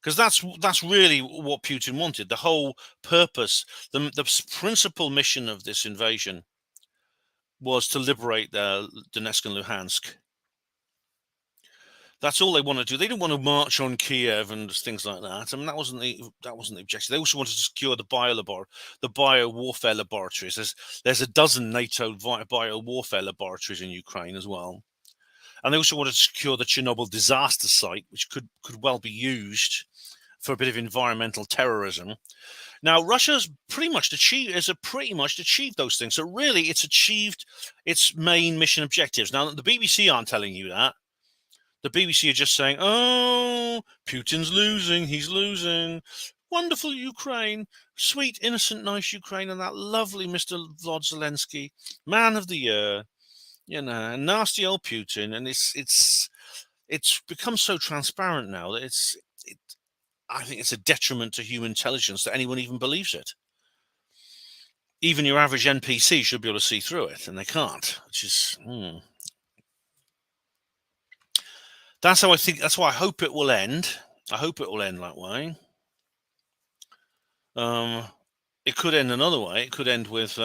Because that's really what Putin wanted. The whole purpose, the principal mission of this invasion was to liberate Donetsk and Luhansk. That's all they want to do. They didn't want to march on Kiev and things like that. I mean, that wasn't the objective. They also wanted to secure the bio warfare laboratories. There's a dozen NATO bio warfare laboratories in Ukraine as well, and they also wanted to secure the Chernobyl disaster site, which could well be used for a bit of environmental terrorism. Now, Russia's pretty much achieved those things. So really, it's achieved its main mission objectives. Now, the BBC aren't telling you that. The BBC are just saying, "Oh, Putin's losing. He's losing. Wonderful Ukraine, sweet, innocent, nice Ukraine, and that lovely Mr. Vlod Zelensky, man of the year, nasty old Putin." And it's become so transparent now that I think it's a detriment to human intelligence that anyone even believes it. Even your average NPC should be able to see through it, and they can't, which is... That's how I think. That's why I hope it will end. I hope it will end that way. It could end another way. It could end with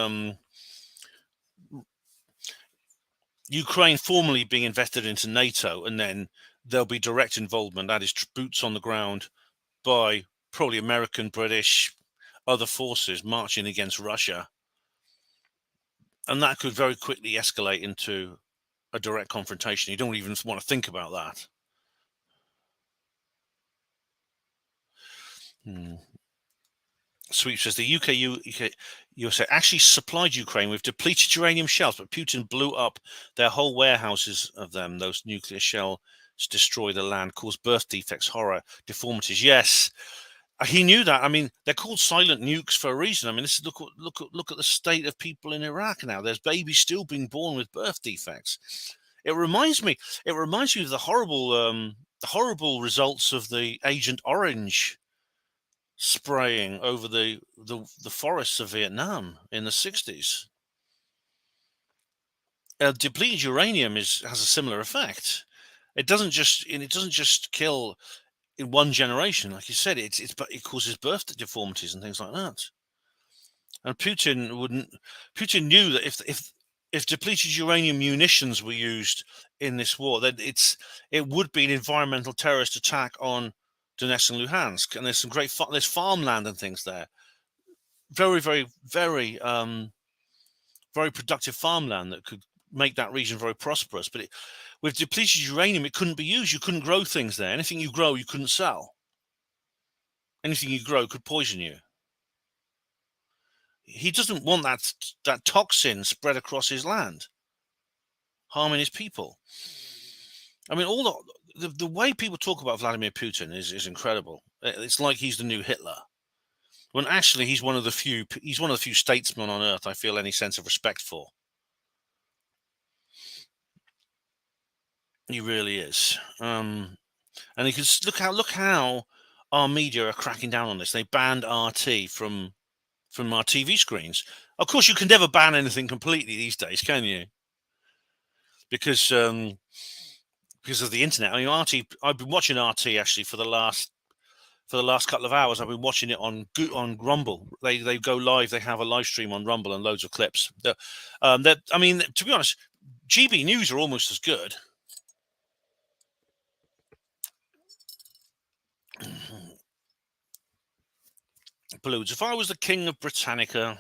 Ukraine formally being invested into NATO, and then there'll be direct involvement, that is boots on the ground, by probably American, British, other forces marching against Russia. And that could very quickly escalate into a direct confrontation. You don't even want to think about that. Sweep says the UK USA actually supplied Ukraine with depleted uranium shells, but Putin blew up their whole warehouses of them. Those nuclear shells destroy the land, cause birth defects, horror, deformities. Yes, he knew that. I mean, they're called silent nukes for a reason. I mean, look at the state of people in Iraq now. There's babies still being born with birth defects. It reminds me of the horrible results of the Agent Orange spraying over the forests of Vietnam in the 60s. Depleted uranium has a similar effect. It doesn't just kill in one generation, like you said. It causes birth deformities and things like that. And Putin knew that if depleted uranium munitions were used in this war, then it would be an environmental terrorist attack on Donetsk and Luhansk, and there's some there's farmland and things there. Very, very, very, very productive farmland that could make that region very prosperous. But with depleted uranium, it couldn't be used. You couldn't grow things there. Anything you grow, you couldn't sell. Anything you grow could poison you. He doesn't want that toxin spread across his land, harming his people. I mean, all the way people talk about Vladimir Putin is incredible. It's like he's the new Hitler, when actually he's one of the few statesmen on earth I feel any sense of respect for. He really is. And you can look how our media are cracking down on this. They banned RT from our TV screens. Of course, you can never ban anything completely these days, can you? Because of the internet. I mean, RT. I've been watching RT actually for the last couple of hours. I've been watching it on Rumble. They go live. They have a live stream on Rumble and loads of clips. I mean, to be honest, GB News are almost as good. Balloons. If I was the king of Britannica,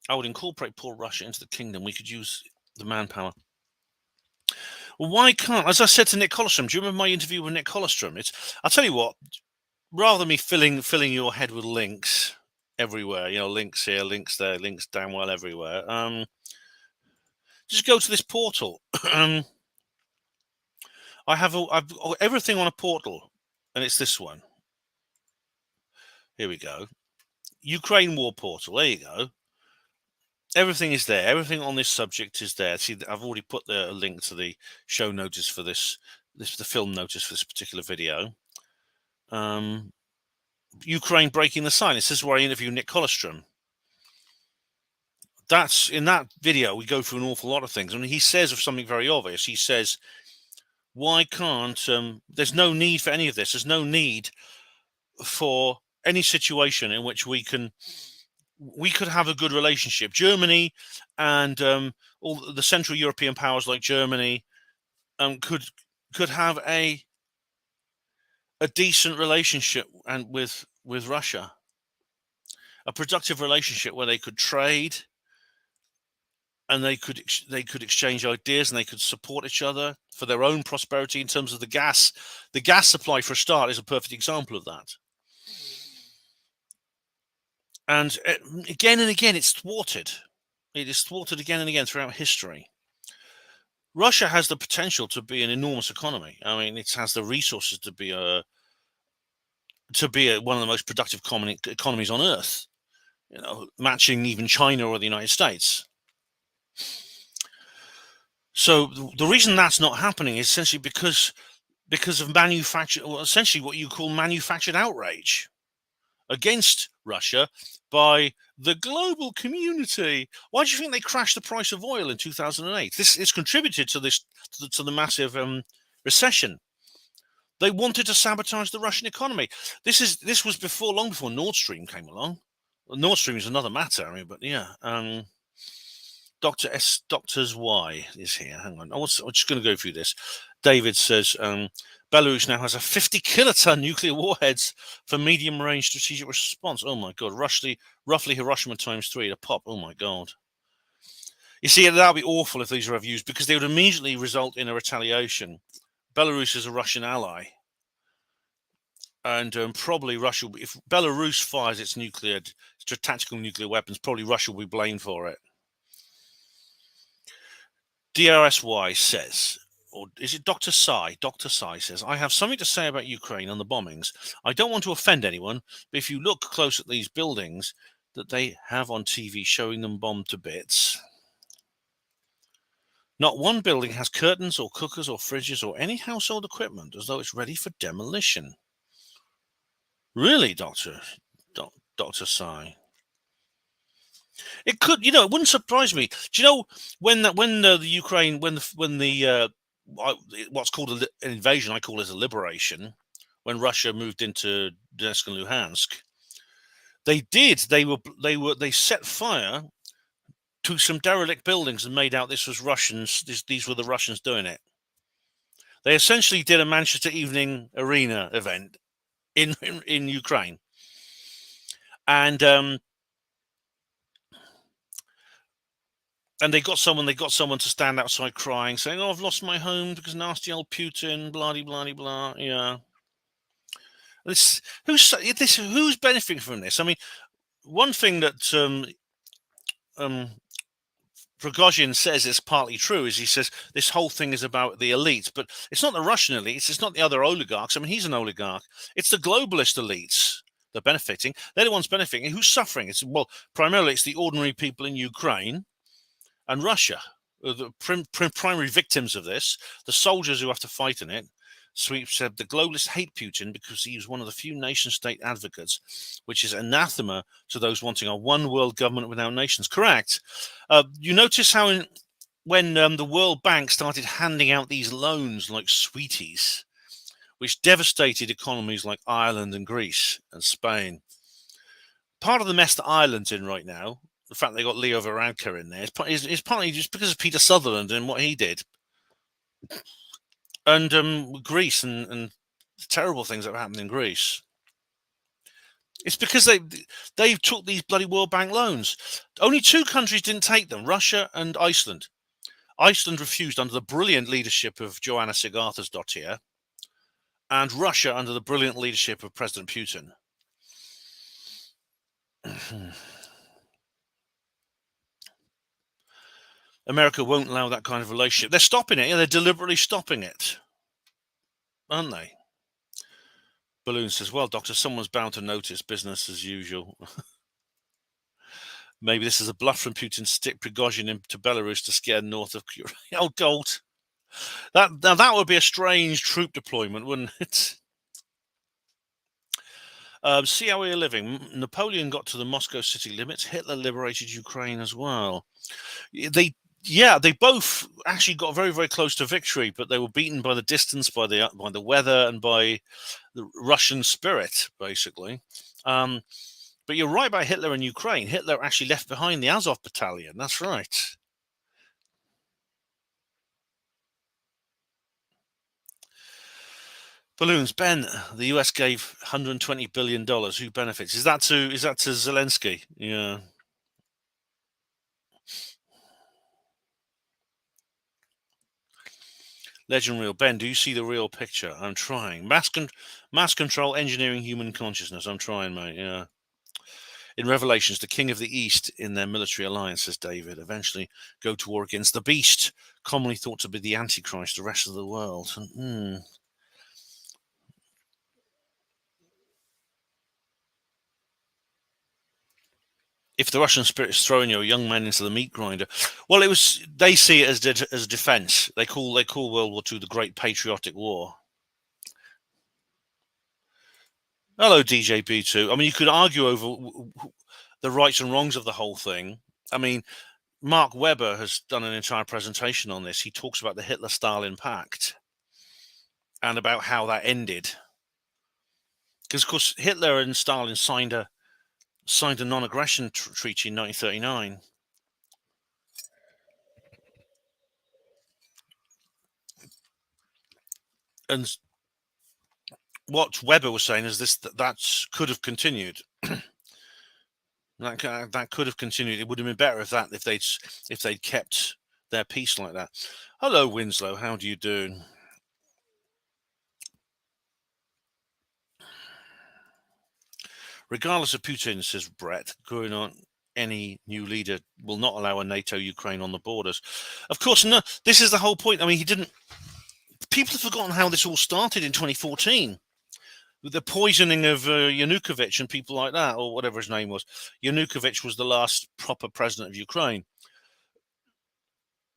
I would incorporate poor Russia into the kingdom. We could use the manpower. Well, why can't? As I said to Nick Colostrom, do you remember my interview with Nick Colostrom? I'll tell you what. Rather than me filling your head with links everywhere, links here, links there, links damn well everywhere. Just go to this portal. I've everything on a portal, and it's this one. Here we go. Ukraine War Portal. There you go. Everything is there. Everything on this subject is there. See, I've already put the link to the show notice for the film notice for this particular video. Ukraine breaking the silence. This is where I interview Nick Colostrom. That's in that video. We go through an awful lot of things, and he says of something very obvious. He says, "Why can't? There's no need for any of this. There's no need for any situation in which we could have a good relationship. Germany and all the Central European powers like Germany could have a a decent relationship and with Russia, a productive relationship where they could trade and they could exchange ideas and they could support each other for their own prosperity in terms of the gas. The gas supply, for a start, is a perfect example of that. And again and again, it's thwarted. It is thwarted again and again throughout history. Russia has the potential to be an enormous economy. I mean, it has the resources to be one of the most productive economies on earth. You know, matching even China or the United States. So the reason that's not happening is essentially because of essentially what you call manufactured outrage against Russia by the global community. Why do you think they crashed the price of oil in 2008? This has contributed to the massive recession. They wanted to sabotage the Russian economy. This was long before Nord Stream came along. Well, Nord Stream is another matter. I mean, but yeah. Doctors Y is here. Hang on. I'm just going to go through this. David says Belarus now has a 50 kiloton nuclear warheads for medium-range strategic response. Oh my God! Roughly Hiroshima times 3 to pop. Oh my God! You see, that would be awful if these were ever used because they would immediately result in a retaliation. Belarus is a Russian ally, and probably Russia. If Belarus fires its tactical nuclear weapons, probably Russia will be blamed for it. DRSY says, or is it Dr. Sai? Dr. Sai says, I have something to say about Ukraine and the bombings. I don't want to offend anyone, but if you look close at these buildings that they have on TV showing them bombed to bits, not one building has curtains or cookers or fridges or any household equipment as though it's ready for demolition. Really, Dr. Sai? It could, it wouldn't surprise me. Do you know when the Ukraine, when the what's called an invasion, I call it a liberation, when Russia moved into Donetsk and Luhansk, they set fire to some derelict buildings and made out this was Russians. These were the Russians doing it. They essentially did a Manchester Evening Arena event in Ukraine, and they got someone to stand outside crying, saying, "Oh, I've lost my home because nasty old Putin, blah blah blah." Yeah, who's benefiting from this? I mean, one thing that Prigozhin says is partly true is he says this whole thing is about the elites, but it's not the Russian elites. It's not the other oligarchs. I mean, he's an oligarch. It's the globalist elites that are benefiting. They're the ones benefiting. Who's suffering? Primarily it's the ordinary people in Ukraine and Russia, the primary victims of this, the soldiers who have to fight in it. Sweep said the globalists hate Putin because he is one of the few nation-state advocates, which is anathema to those wanting a one-world government without nations. Correct. You notice how when the World Bank started handing out these loans like sweeties, which devastated economies like Ireland and Greece and Spain. Part of the mess that Ireland's in right now, the fact they got Leo Varadkar in there, is partly just because of Peter Sutherland and what he did. And Greece and the terrible things that have happened in Greece. It's because they took these bloody World Bank loans. Only two countries didn't take them, Russia and Iceland. Iceland refused under the brilliant leadership of Joanna Sigurðardóttir, and Russia under the brilliant leadership of President Putin. America won't allow that kind of relationship. They're stopping it. They're deliberately stopping it, aren't they? Balloon says, well, Doctor, someone's bound to notice. Business as usual. Maybe this is a bluff from Putin to stick Prigozhin into Belarus to scare north of Ukraine. Oh, God. That would be a strange troop deployment, wouldn't it? See how we're living. Napoleon got to the Moscow city limits. Hitler liberated Ukraine as well. They both actually got very, very close to victory, but they were beaten by the distance, by the weather, and by the Russian spirit, basically. But you're right about Hitler and Ukraine. Hitler actually left behind the Azov battalion. That's right. Balloons. Ben, the US gave $120 billion. Who benefits? Is that to Zelensky? Yeah. Legend real. Ben, do you see the real picture? I'm trying. Mass control, engineering human consciousness. I'm trying, mate. Yeah. In Revelations, the king of the East in their military alliance, says David, eventually go to war against the beast, commonly thought to be the Antichrist, the rest of the world. If the Russian spirit is throwing a young man into the meat grinder, well, they see it as defense. They call World War II the Great Patriotic War. Hello, DJ B2. I mean, you could argue over the rights and wrongs of the whole thing. I mean, Mark Webber has done an entire presentation on this. He talks about the Hitler-Stalin Pact and about how that ended. Because, of course, Hitler and Stalin signed a non-aggression treaty in 1939. And what Webber was saying is that could have continued. That could have continued. It would have been better if they'd kept their peace like that. Hello, Winslow. How do you do? Regardless of Putin, says Brett, going on, any new leader will not allow a NATO Ukraine on the borders. Of course, no. This is the whole point. I mean, he didn't. People have forgotten how this all started in 2014. With the poisoning of Yanukovych and people like that, or whatever his name was. Yanukovych was the last proper president of Ukraine.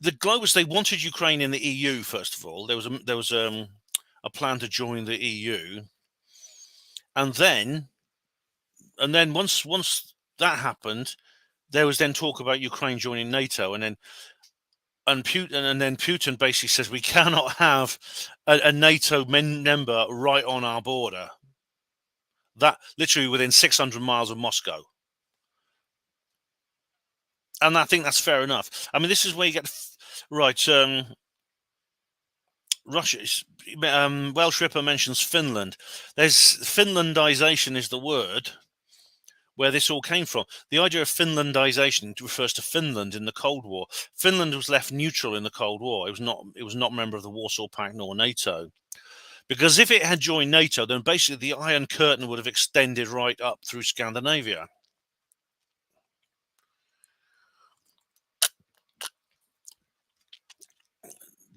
The globalists, they wanted Ukraine in the EU, first of all. There was a plan to join the EU. And then once that happened, there was then talk about Ukraine joining NATO, and then Putin basically says we cannot have a NATO member right on our border. That literally within 600 miles of Moscow. And I think that's fair enough. I mean, this is where you get right. Russia. Welsh Ripper mentions Finland. There's Finlandization is the word where this all came from. The idea of Finlandization refers to Finland in the Cold War. Finland was left neutral in the Cold War. It was not a member of the Warsaw Pact nor NATO. Because if it had joined NATO, then basically the Iron Curtain would have extended right up through Scandinavia.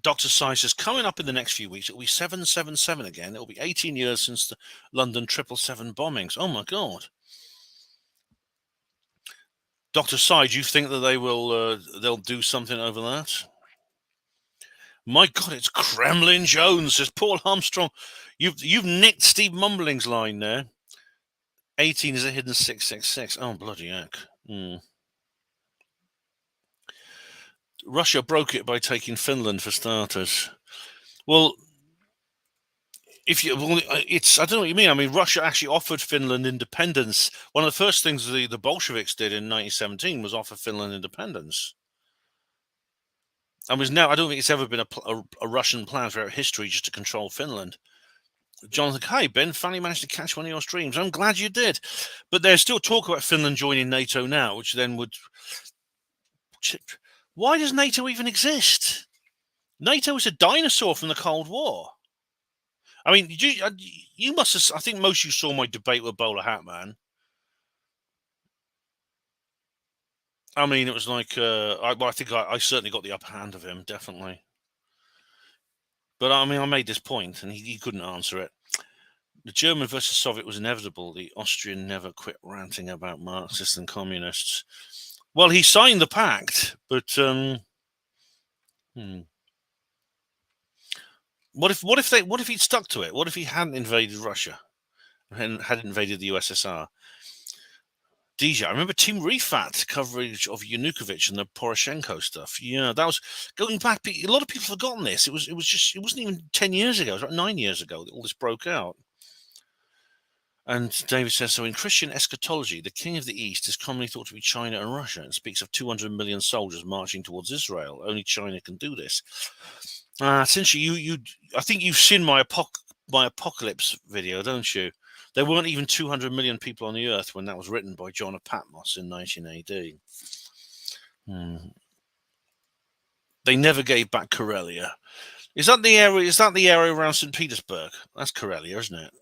Dr. Sai says, coming up in the next few weeks, it'll be 777 again. It'll be 18 years since the London 777 bombings. Oh, my God. Dr. Sai, do you think that they'll do something over that? My God, it's Kremlin Jones, says Paul Armstrong. You've nicked Steve Mumbling's line there. 18 is a hidden 666. Oh, bloody heck. Russia broke it by taking Finland for starters. Well, I don't know what you mean. I mean, Russia actually offered Finland independence. One of the first things the Bolsheviks did in 1917 was offer Finland independence. I don't think it's ever been a Russian plan throughout history just to control Finland. Jonathan, hi, Ben, finally managed to catch one of your streams. I'm glad you did. But there's still talk about Finland joining NATO now, which then would... Why does NATO even exist? NATO is a dinosaur from the Cold War. I mean, you must have... I think most of you saw my debate with Bowler Hat Man. I mean, it was like... I think I certainly got the upper hand of him, definitely. But, I mean, I made this point, and he couldn't answer it. The German versus Soviet was inevitable. The Austrian never quit ranting about Marxists and communists. Well, he signed the pact, but what if he'd stuck to it? What if he hadn't invaded Russia and had invaded the USSR? DJ, I remember Team Refat coverage of Yanukovych and the Poroshenko stuff. Yeah, that was going back. A lot of people have forgotten this. It wasn't even 10 years ago. It was like 9 years ago that all this broke out. And David says, so in Christian eschatology, the king of the East is commonly thought to be China and Russia, and speaks of 200 million soldiers marching towards Israel. Only China can do this. Essentially, I think you've seen my my apocalypse video, don't you? There weren't even 200 million people on the Earth when that was written by John of Patmos in 19 AD. They never gave back Karelia. Is that the area? Is that the area around St. Petersburg? That's Karelia, isn't it?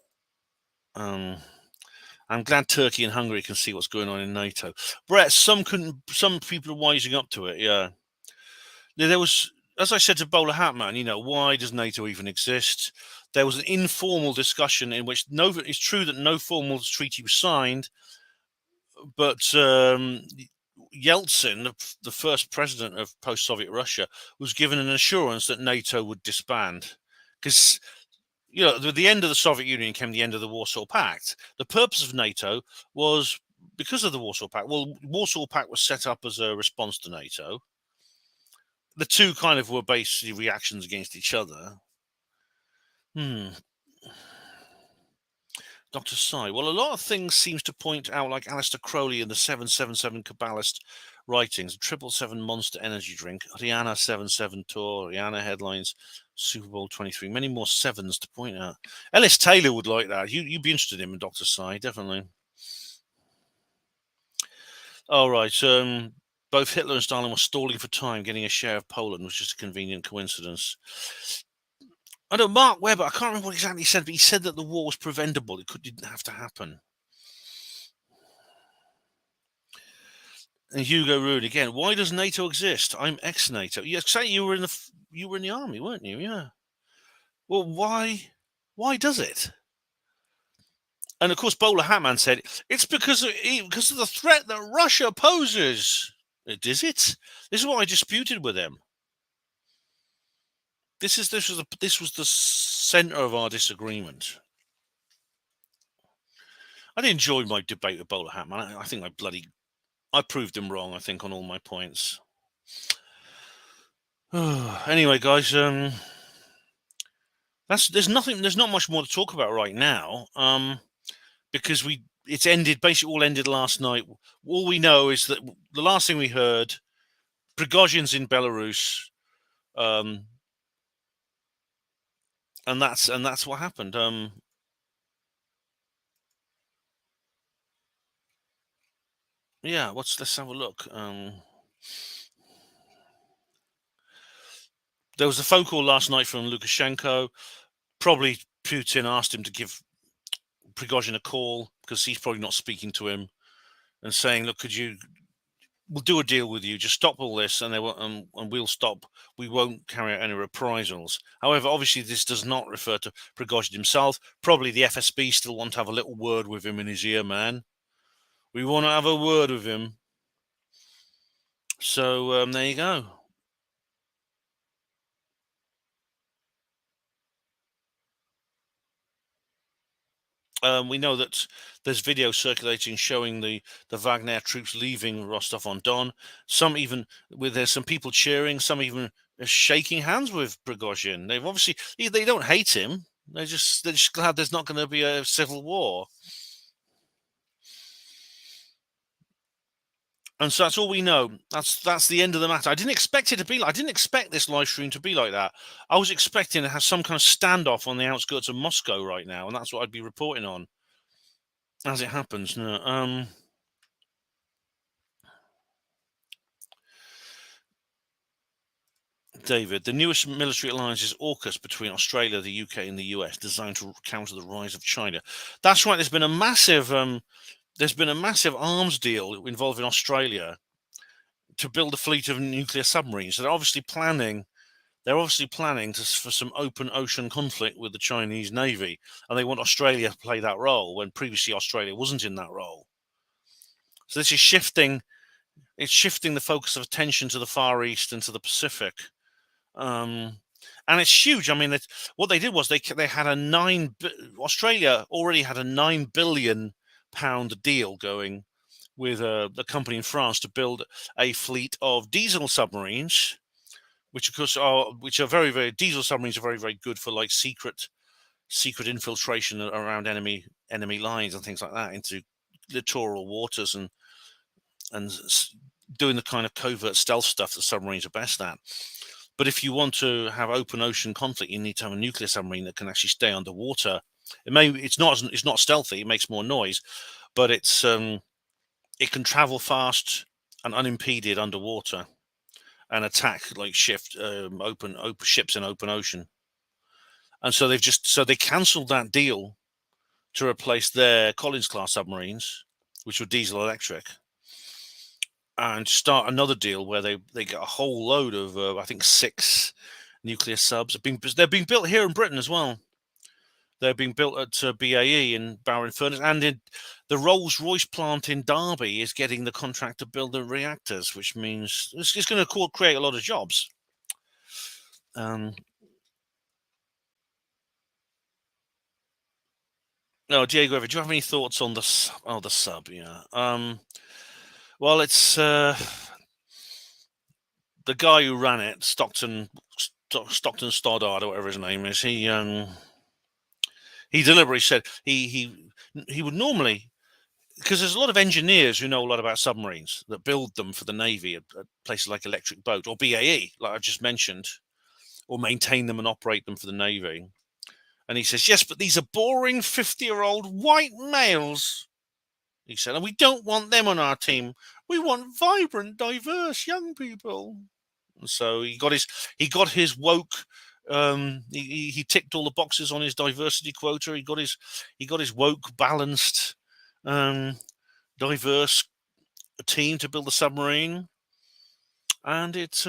I'm glad Turkey and Hungary can see what's going on in NATO. Brett, some couldn't. Some people are wising up to it. Yeah, there was, as I said to Bowler Hatman, why does NATO even exist? There was an informal discussion in which it's true that no formal treaty was signed, but Yeltsin, the first president of post-Soviet Russia, was given an assurance that NATO would disband, because with the end of the Soviet Union came the end of the Warsaw Pact. The purpose of NATO was because of the Warsaw Pact. Well, Warsaw Pact was set up as a response to NATO. The two kind of were basically reactions against each other. Dr. Sai. Well, a lot of things seems to point out, like Aleister Crowley in the 777 Kabbalist writings, 777 Monster Energy Drink, Rihanna 77 Tour, Rihanna headlines, Super Bowl 23. Many more sevens to point out. Ellis Taylor would like that. You'd be interested in him, Dr. Sai, definitely. All right. Both Hitler and Stalin were stalling for time. Getting a share of Poland was just a convenient coincidence. I know Mark Webber, I can't remember what exactly he said, but he said that the war was preventable. It didn't have to happen. And Hugo Rude again. Why does NATO exist? I'm ex-NATO. Yes, say you were in the army, weren't you? Yeah. Well, why does it? And of course, Bowler Hatman said it's because of the threat that Russia poses. Is it? This is what I disputed with him. This was the center of our disagreement. I enjoyed my debate with Bowler Hatman. I think I proved him wrong. I think on all my points. Anyway, guys, there's not much more to talk about right now. Because it's ended, basically all ended last night. All we know is that the last thing we heard, Prigozhin's in Belarus, and that's what happened. Yeah, let's have a look. There was a phone call last night from Lukashenko. Probably Putin asked him to give Prigozhin a call because he's probably not speaking to him, and saying, "Look, we'll do a deal with you. Just stop all this, and we'll stop. We won't carry out any reprisals." However, obviously, this does not refer to Prigozhin himself. Probably the FSB still want to have a little word with him in his ear, man. We want to have a word with him. So there you go. We know that there's video circulating showing the Wagner troops leaving Rostov-on-Don. There's some people cheering. Some even shaking hands with Prigozhin. They don't hate him. They're just glad there's not going to be a civil war. And so that's all we know. That's the end of the matter. I didn't expect this live stream to be like that. I was expecting to have some kind of standoff on the outskirts of Moscow right now, and that's what I'd be reporting on. As it happens, no. David, the newest military alliance is AUKUS between Australia, the UK, and the US, designed to counter the rise of China. That's right. There's been a massive arms deal involving Australia to build a fleet of nuclear submarines. So they're obviously planning for some open ocean conflict with the Chinese Navy, and they want Australia to play that role when previously Australia wasn't in that role. So this is shifting the focus of attention to the Far East and to the Pacific. And it's huge. I mean, what they did was they had Australia already had a £9 billion deal going with a company in France to build a fleet of diesel submarines, which of course are very, very, diesel submarines are very, very good for like secret infiltration around enemy lines and things like that into littoral waters and doing the kind of covert stealth stuff that submarines are best at. But if you want to have open ocean conflict, you need to have a nuclear submarine that can actually stay underwater. It's not stealthy. It makes more noise, but it can travel fast and unimpeded underwater and attack like open ships in open ocean. And so they cancelled that deal to replace their Collins class submarines, which were diesel electric, and start another deal where they get a whole load of I think 6 nuclear subs. They're being built here in Britain as well. They're being built at BAE in Barrow-in-Furness, and in the Rolls-Royce plant in Derby is getting the contract to build the reactors, which means it's going to create a lot of jobs. No, Diego, do you have any thoughts on the sub? Yeah. Well, it's the guy who ran it, Stockton Stoddard, or whatever his name is. He deliberately said he would normally, because there's a lot of engineers who know a lot about submarines that build them for the Navy at places like Electric Boat or BAE, like I just mentioned, or maintain them and operate them for the Navy. And he says, yes, but these are boring 50-year-old white males, he said, and we don't want them on our team. We want vibrant, diverse young people. And so he got his woke. He ticked all the boxes on his diversity quota. He got his woke, balanced, diverse team to build the submarine, and it's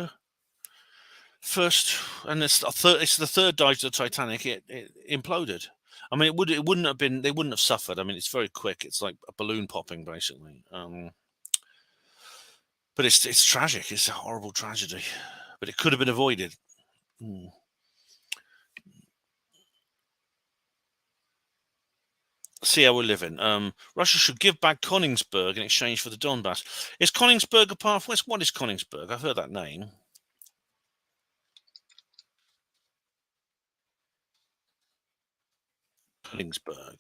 it's the third dive to the Titanic. It imploded. I mean, they wouldn't have suffered. I mean, it's very quick. It's like a balloon popping, basically. But it's tragic. It's a horrible tragedy. But it could have been avoided. See how we're living. Russia should give back Königsberg in exchange for the Donbass. Is Königsberg a part of West? What is Königsberg? I've heard that name. Königsberg.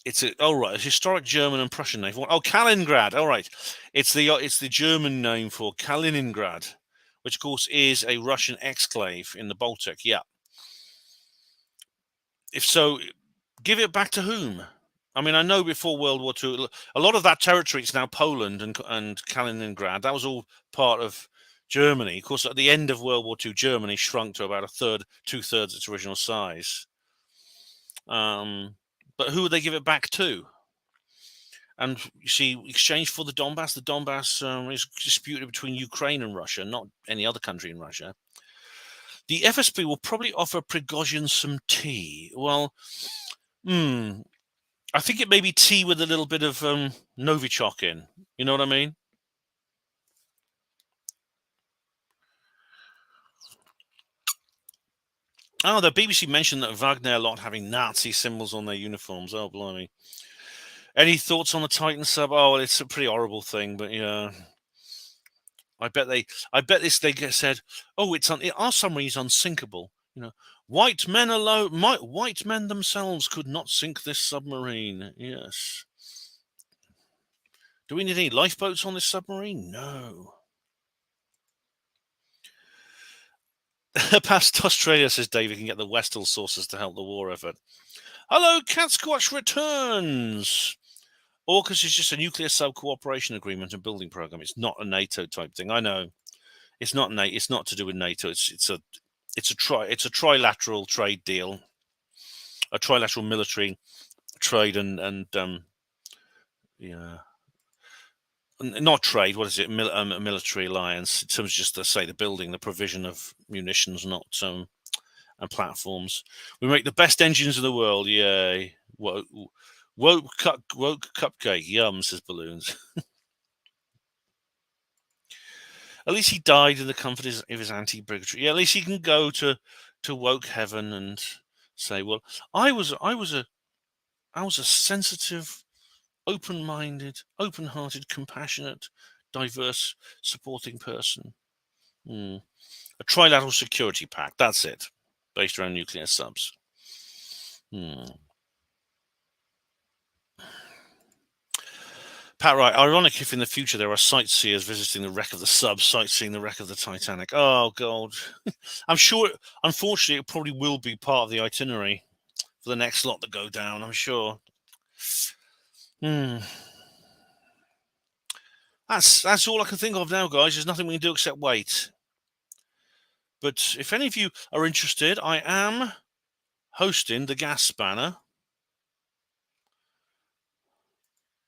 It's a historic German and Prussian name. Oh, Kaliningrad. All right, it's the German name for Kaliningrad, which of course is a Russian exclave in the Baltic. Yeah. If so, give it back to whom? I mean, I know before World War II, a lot of that territory is now Poland and Kaliningrad. That was all part of Germany. Of course, at the end of World War II, Germany shrunk to about two-thirds its original size. But who would they give it back to? And you see, exchange for the Donbass. The Donbass is disputed between Ukraine and Russia, not any other country in Russia. The FSB will probably offer Prigozhin some tea. Well, I think it may be tea with a little bit of Novichok in. You know what I mean? Oh, the BBC mentioned that Wagner lot having Nazi symbols on their uniforms. Oh, blimey. Any thoughts on the Titan sub? Oh, it's a pretty horrible thing, but yeah. I bet they said, oh, our submarine is unsinkable. You know, white men alone, white men themselves could not sink this submarine. Yes. Do we need any lifeboats on this submarine? No. Past Australia, says David, can get the Westall sources to help the war effort. Hello, Catsquatch returns. AUKUS is just a nuclear sub-cooperation agreement and building program. It's not a NATO type thing. I know. It's not NATO. It's not to do with NATO. It's a trilateral trade deal, a trilateral military trade and yeah, not trade. What is it? A military alliance. In terms of just to say the building, the provision of munitions, not and platforms. We make the best engines in the world. Yay! Woke cupcake. Yum, says Balloons. At least he died in the comfort of his anti-bigotry. Yeah, at least he can go to woke heaven and say, "Well, I was a sensitive, open-minded, open-hearted, compassionate, diverse, supporting person." A trilateral security pact. That's it, based around nuclear subs. Pat, right. Ironic if in the future there are sightseers visiting the wreck of the sub, sightseeing the wreck of the Titanic. Oh, God. I'm sure, unfortunately, it probably will be part of the itinerary for the next lot that go down, I'm sure. That's all I can think of now, guys. There's nothing we can do except wait. But if any of you are interested, I am hosting the Gas Spanner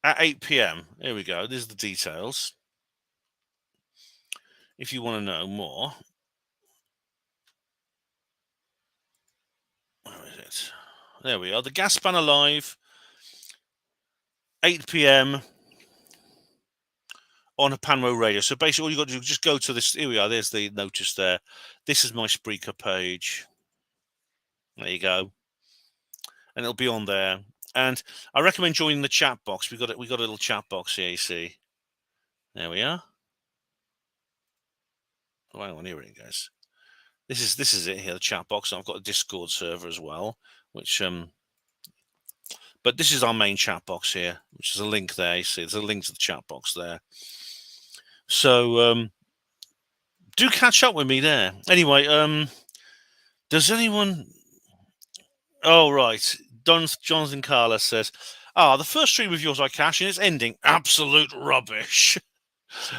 at 8 p.m. Here we go. These are the details. If you want to know more. Where is it? There we are. The Gas Spanner Live, 8 p.m. on a Panmo Radio. So basically, all you got to do is just go to this. Here we are. There's the notice there. This is my Spreaker page. There you go, and it'll be on there. And I recommend joining the chat box. We got a little chat box here. You see, there we are. Oh, hang on, here it goes. This is it here, the chat box. I've got a Discord server as well, which but this is our main chat box here, which is a link there. You see, there's a link to the chat box there. So do catch up with me there. Anyway, does anyone? Oh, right. Jonathan Carlos says, the first stream of yours I cash and it's ending. Absolute rubbish.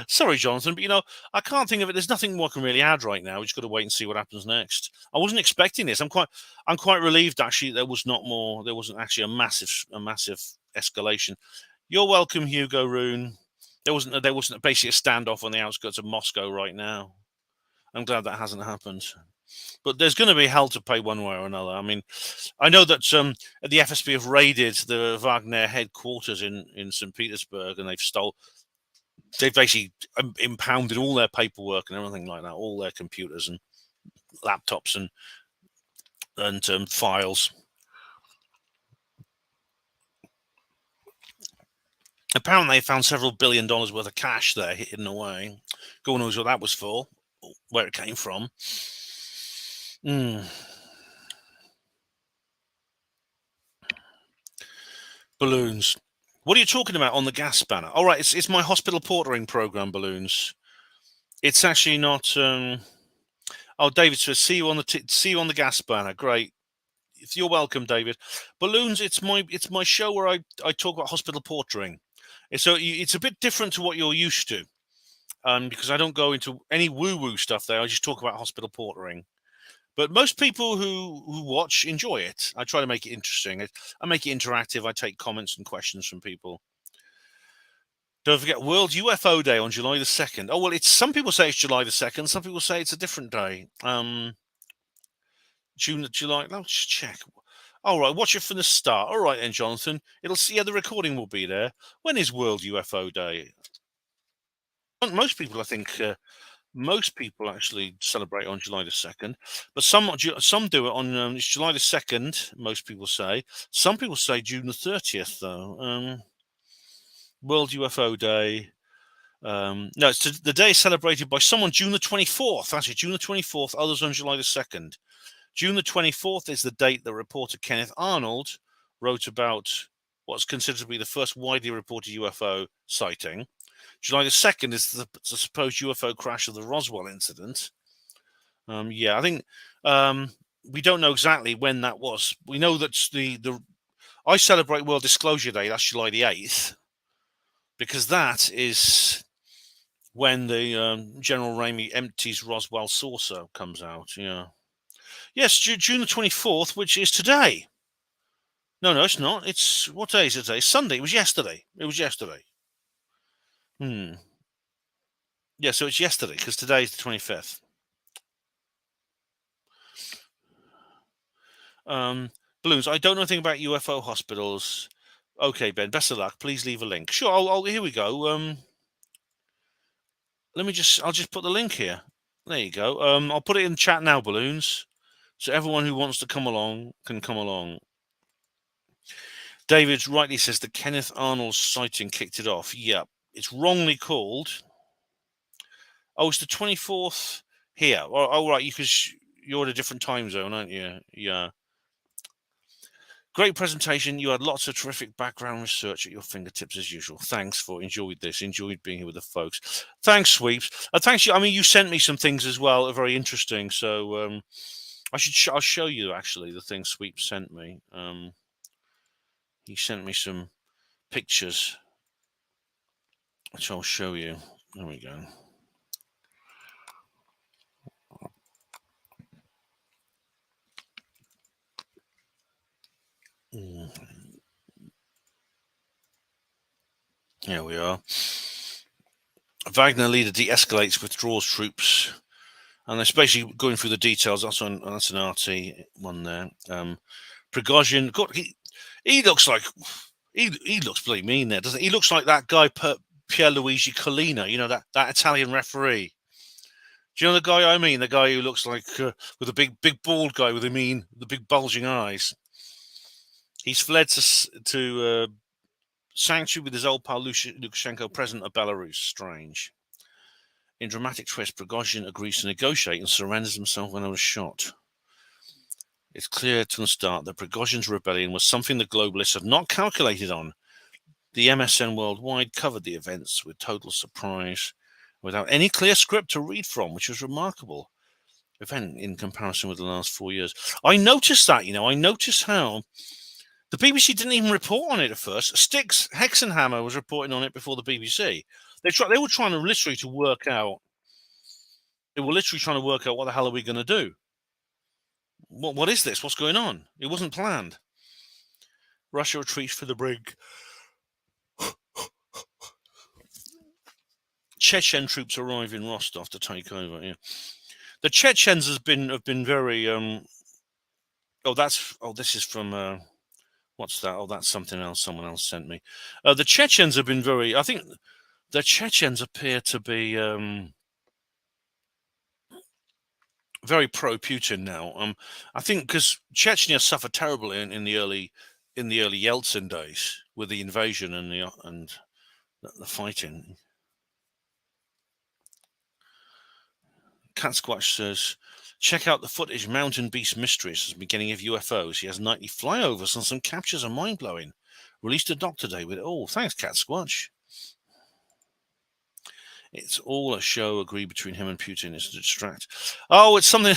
Sorry, Jonathan, but I can't think of it. There's nothing more I can really add right now. We just got to wait and see what happens next. I wasn't expecting this. I'm quite relieved actually. There wasn't actually a massive escalation. You're welcome, Hugo Rune. There wasn't basically a standoff on the outskirts of Moscow right now. I'm glad that hasn't happened. But there's going to be hell to pay one way or another. I mean, I know that the FSB have raided the Wagner headquarters in St. Petersburg, and they've basically impounded all their paperwork and everything like that, all their computers and laptops and files. Apparently, they found several $1 billion worth of cash there hidden away. God knows what that was for, where it came from. Balloons. What are you talking about on the Gas Spanner? All right, it's my hospital portering program, Balloons. It's actually not. David says, see you on the Gas Spanner. Great. You're welcome, David. Balloons. It's my show where I talk about hospital portering. So it's a bit different to what you're used to, because I don't go into any woo-woo stuff there. I just talk about hospital portering. But most people who watch enjoy it. I try to make it interesting. I make it interactive. I take comments and questions from people. Don't forget World UFO Day on July the 2nd. Oh, well, some people say it's July the 2nd. Some people say it's a different day. July. Let's check. All right, watch it from the start. All right, then, Jonathan. The recording will be there. When is World UFO Day? Most people, I think, most people actually celebrate on July the 2nd, but some do it on it's July the 2nd. Most people say. Some people say June the 30th, though. World UFO Day. No, it's the day celebrated by someone June the 24th. Actually, June the 24th. Others on July the 2nd. June the 24th is the date that reporter Kenneth Arnold wrote about what's considered to be the first widely reported UFO sighting. July the 2nd is the supposed UFO crash of the Roswell incident. I think we don't know exactly when that was. We know that I celebrate World Disclosure Day. That's July the 8th, because that is when the General Ramey empties Roswell saucer comes out. Yeah. Yes, June the 24th, which is today. No, it's not. What day is it today? Sunday. It was yesterday. Yeah, so it's yesterday, because today is the 25th. Balloons. I don't know anything about UFO hospitals. Okay, Ben. Best of luck. Please leave a link. Sure. Here we go. I'll just put the link here. There you go. I'll put it in the chat now, Balloons. So everyone who wants to come along can come along. David rightly says that Kenneth Arnold's sighting kicked it off. Yeah, it's wrongly called. Oh, it's the 24th here. Oh, right, because you're in a different time zone, aren't you? Yeah. Great presentation. You had lots of terrific background research at your fingertips as usual. Thanks for enjoyed this. Enjoyed being here with the folks. Thanks, Sweeps. Thanks you. I mean, you sent me some things as well, very interesting. So I'll show you actually the thing Sweep sent me. He sent me some pictures, which I'll show you. There we go. Here we are. Wagner leader de-escalates, withdraws troops, and they're basically going through the details. That's an RT one there. Prigozhin, God, he looks like he looks bloody mean there, doesn't he? He looks like that guy Pierluigi Collina, you know, that Italian referee. Do you know the guy I mean? The guy who looks like with a big bald guy with the big bulging eyes. He's fled to sanctuary with his old pal Lukashenko, president of Belarus. Strange. In dramatic twist, Prigozhin agrees to negotiate and surrenders himself when I was shot. It's clear from the start that Prigozhin's rebellion was something the globalists had not calculated on. The MSN Worldwide covered the events with total surprise, without any clear script to read from, which was remarkable event in comparison with the last 4 years. I noticed that, I noticed how the BBC didn't even report on it at first. Styx Hexenhammer was reporting on it before the BBC. They were trying to literally work out. They were literally trying to work out what the hell are we going to do? What is this? What's going on? It wasn't planned. Russia retreats for the brink. Chechen troops arrive in Rostov to take over. Yeah, the Chechens have been very. This is from. What's that? Oh, that's something else. Someone else sent me. The Chechens have been very. I think the Chechens appear to be very pro-Putin now. I think because Chechnya suffered terribly in the early Yeltsin days with the invasion and the fighting. Cat Squatch says, check out the footage. Mountain Beast Mysteries, the beginning of UFOs. He has nightly flyovers and some captures are mind-blowing. Released a doc today with it all. Thanks, Cat Squatch. It's all a show. Agree between him and Putin. It's to distract. Oh, it's something.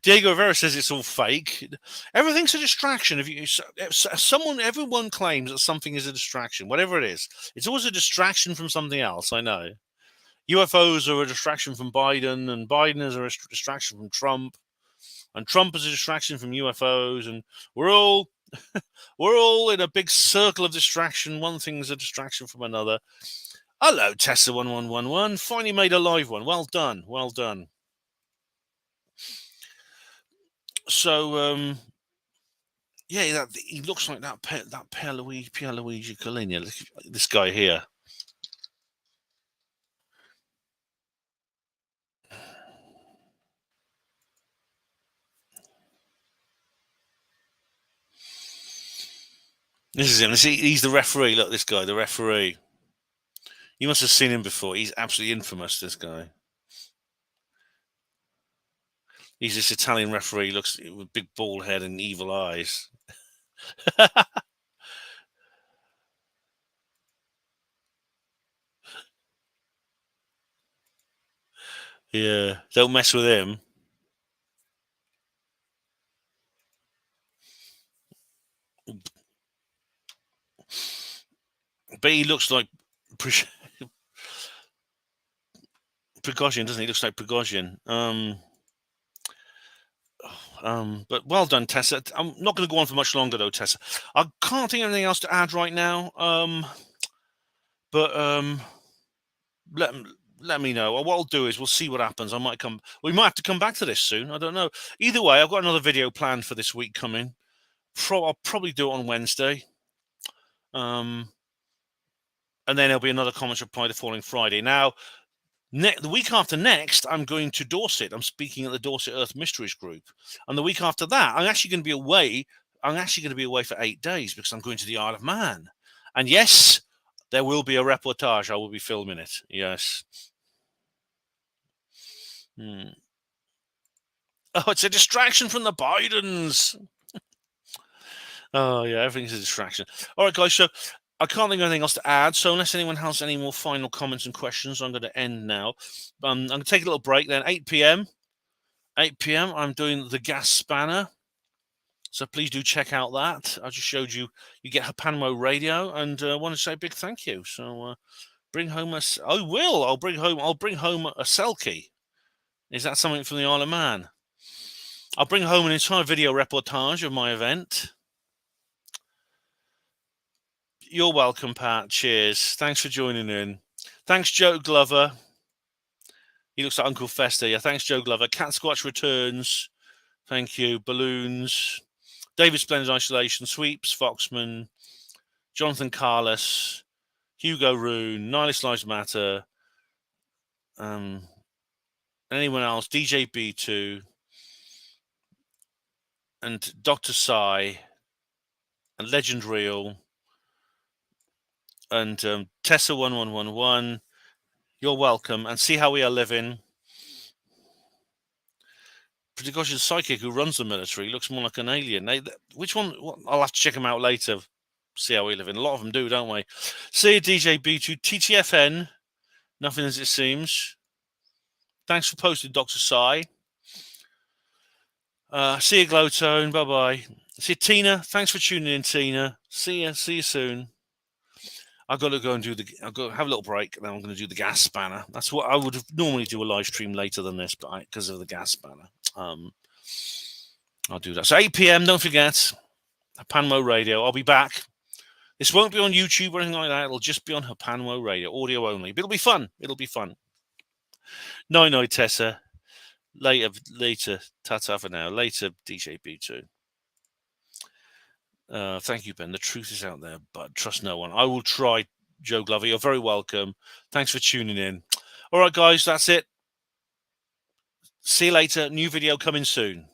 Diego Rivera says it's all fake. Everything's a distraction. Everyone claims that something is a distraction, whatever it is. It's always a distraction from something else. I know. UFOs are a distraction from Biden, and Biden is a distraction from Trump, and Trump is a distraction from UFOs, and we're all in a big circle of distraction. One thing's a distraction from another. Hello, Tessa1111. Finally made a live one. Well done. Well done. So, yeah, he looks like that Pierluigi Collina. This guy here. This is him. He's the referee. Look, this guy, the referee. You must have seen him before. He's absolutely infamous, this guy. He's this Italian referee. Looks with big bald head and evil eyes. Yeah, don't mess with him. But he looks like Prigozhin, doesn't he? Looks like Prigozhin. But well done, Tessa. I'm not going to go on for much longer, though, Tessa. I can't think of anything else to add right now. Let me know. What I'll do is we'll see what happens. We might have to come back to this soon. I don't know. Either way, I've got another video planned for this week coming. I'll probably do it on Wednesday. And then there'll be another Comments Reply the following Friday. Now, the week after next, I'm going to Dorset. I'm speaking at the Dorset Earth Mysteries Group. And the week after that, I'm actually going to be away. I'm actually going to be away for 8 days because I'm going to the Isle of Man. And yes, there will be a reportage. I will be filming it. Yes. Oh, it's a distraction from the Bidens. Oh, yeah, everything's a distraction. All right, guys, so I can't think of anything else to add. So unless anyone has any more final comments and questions, I'm going to end now. I'm going to take a little break then. 8 p.m. 8 p.m. I'm doing the gas spanner. So please do check out that. I just showed you. You get Hapanmo Radio, and I want to say a big thank you. So bring home a. I will. I'll bring home a selkie. Is that something from the Isle of Man? I'll bring home an entire video reportage of my event. You're welcome, Pat. Cheers. Thanks for joining in. Thanks, Joe Glover. He looks like Uncle Fester. Yeah, thanks, Joe Glover. Cat Squatch returns. Thank you. Balloons. David Splendid Isolation. Sweeps. Foxman. Jonathan Carlos. Hugo Rune. Nihilist Lives Matter. Anyone else? DJ B2. And Dr. Sai. And Legend Real. And Tessa1111. You're welcome. And see how we are living. Prigozhin psychic who runs the military looks more like an alien. Which one? I'll have to check them out later. See how we live in. A lot of them do, don't we? See you, DJ B2. TTFN. Nothing as it seems. Thanks for posting, Dr. Sai. See you, Glowtone. Bye-bye. See you, Tina. Thanks for tuning in, Tina. See you soon. I've got to go and I've got to have a little break. Then I'm going to do the gas spanner. That's what I would normally do a live stream later than this, but because of the gas spanner. I'll do that. So 8 p.m. Don't forget Hapanmo Radio. I'll be back. This won't be on YouTube or anything like that. It'll just be on Hapanmo Radio, audio only. But it'll be fun. It'll be fun. No, Tessa. Later. Ta-ta for now. Later, DJ B2. Thank you, Ben. The truth is out there, but trust no one. I will try, Joe Glover. You're very welcome. Thanks for tuning in. All right, guys, that's it. See you later. New video coming soon.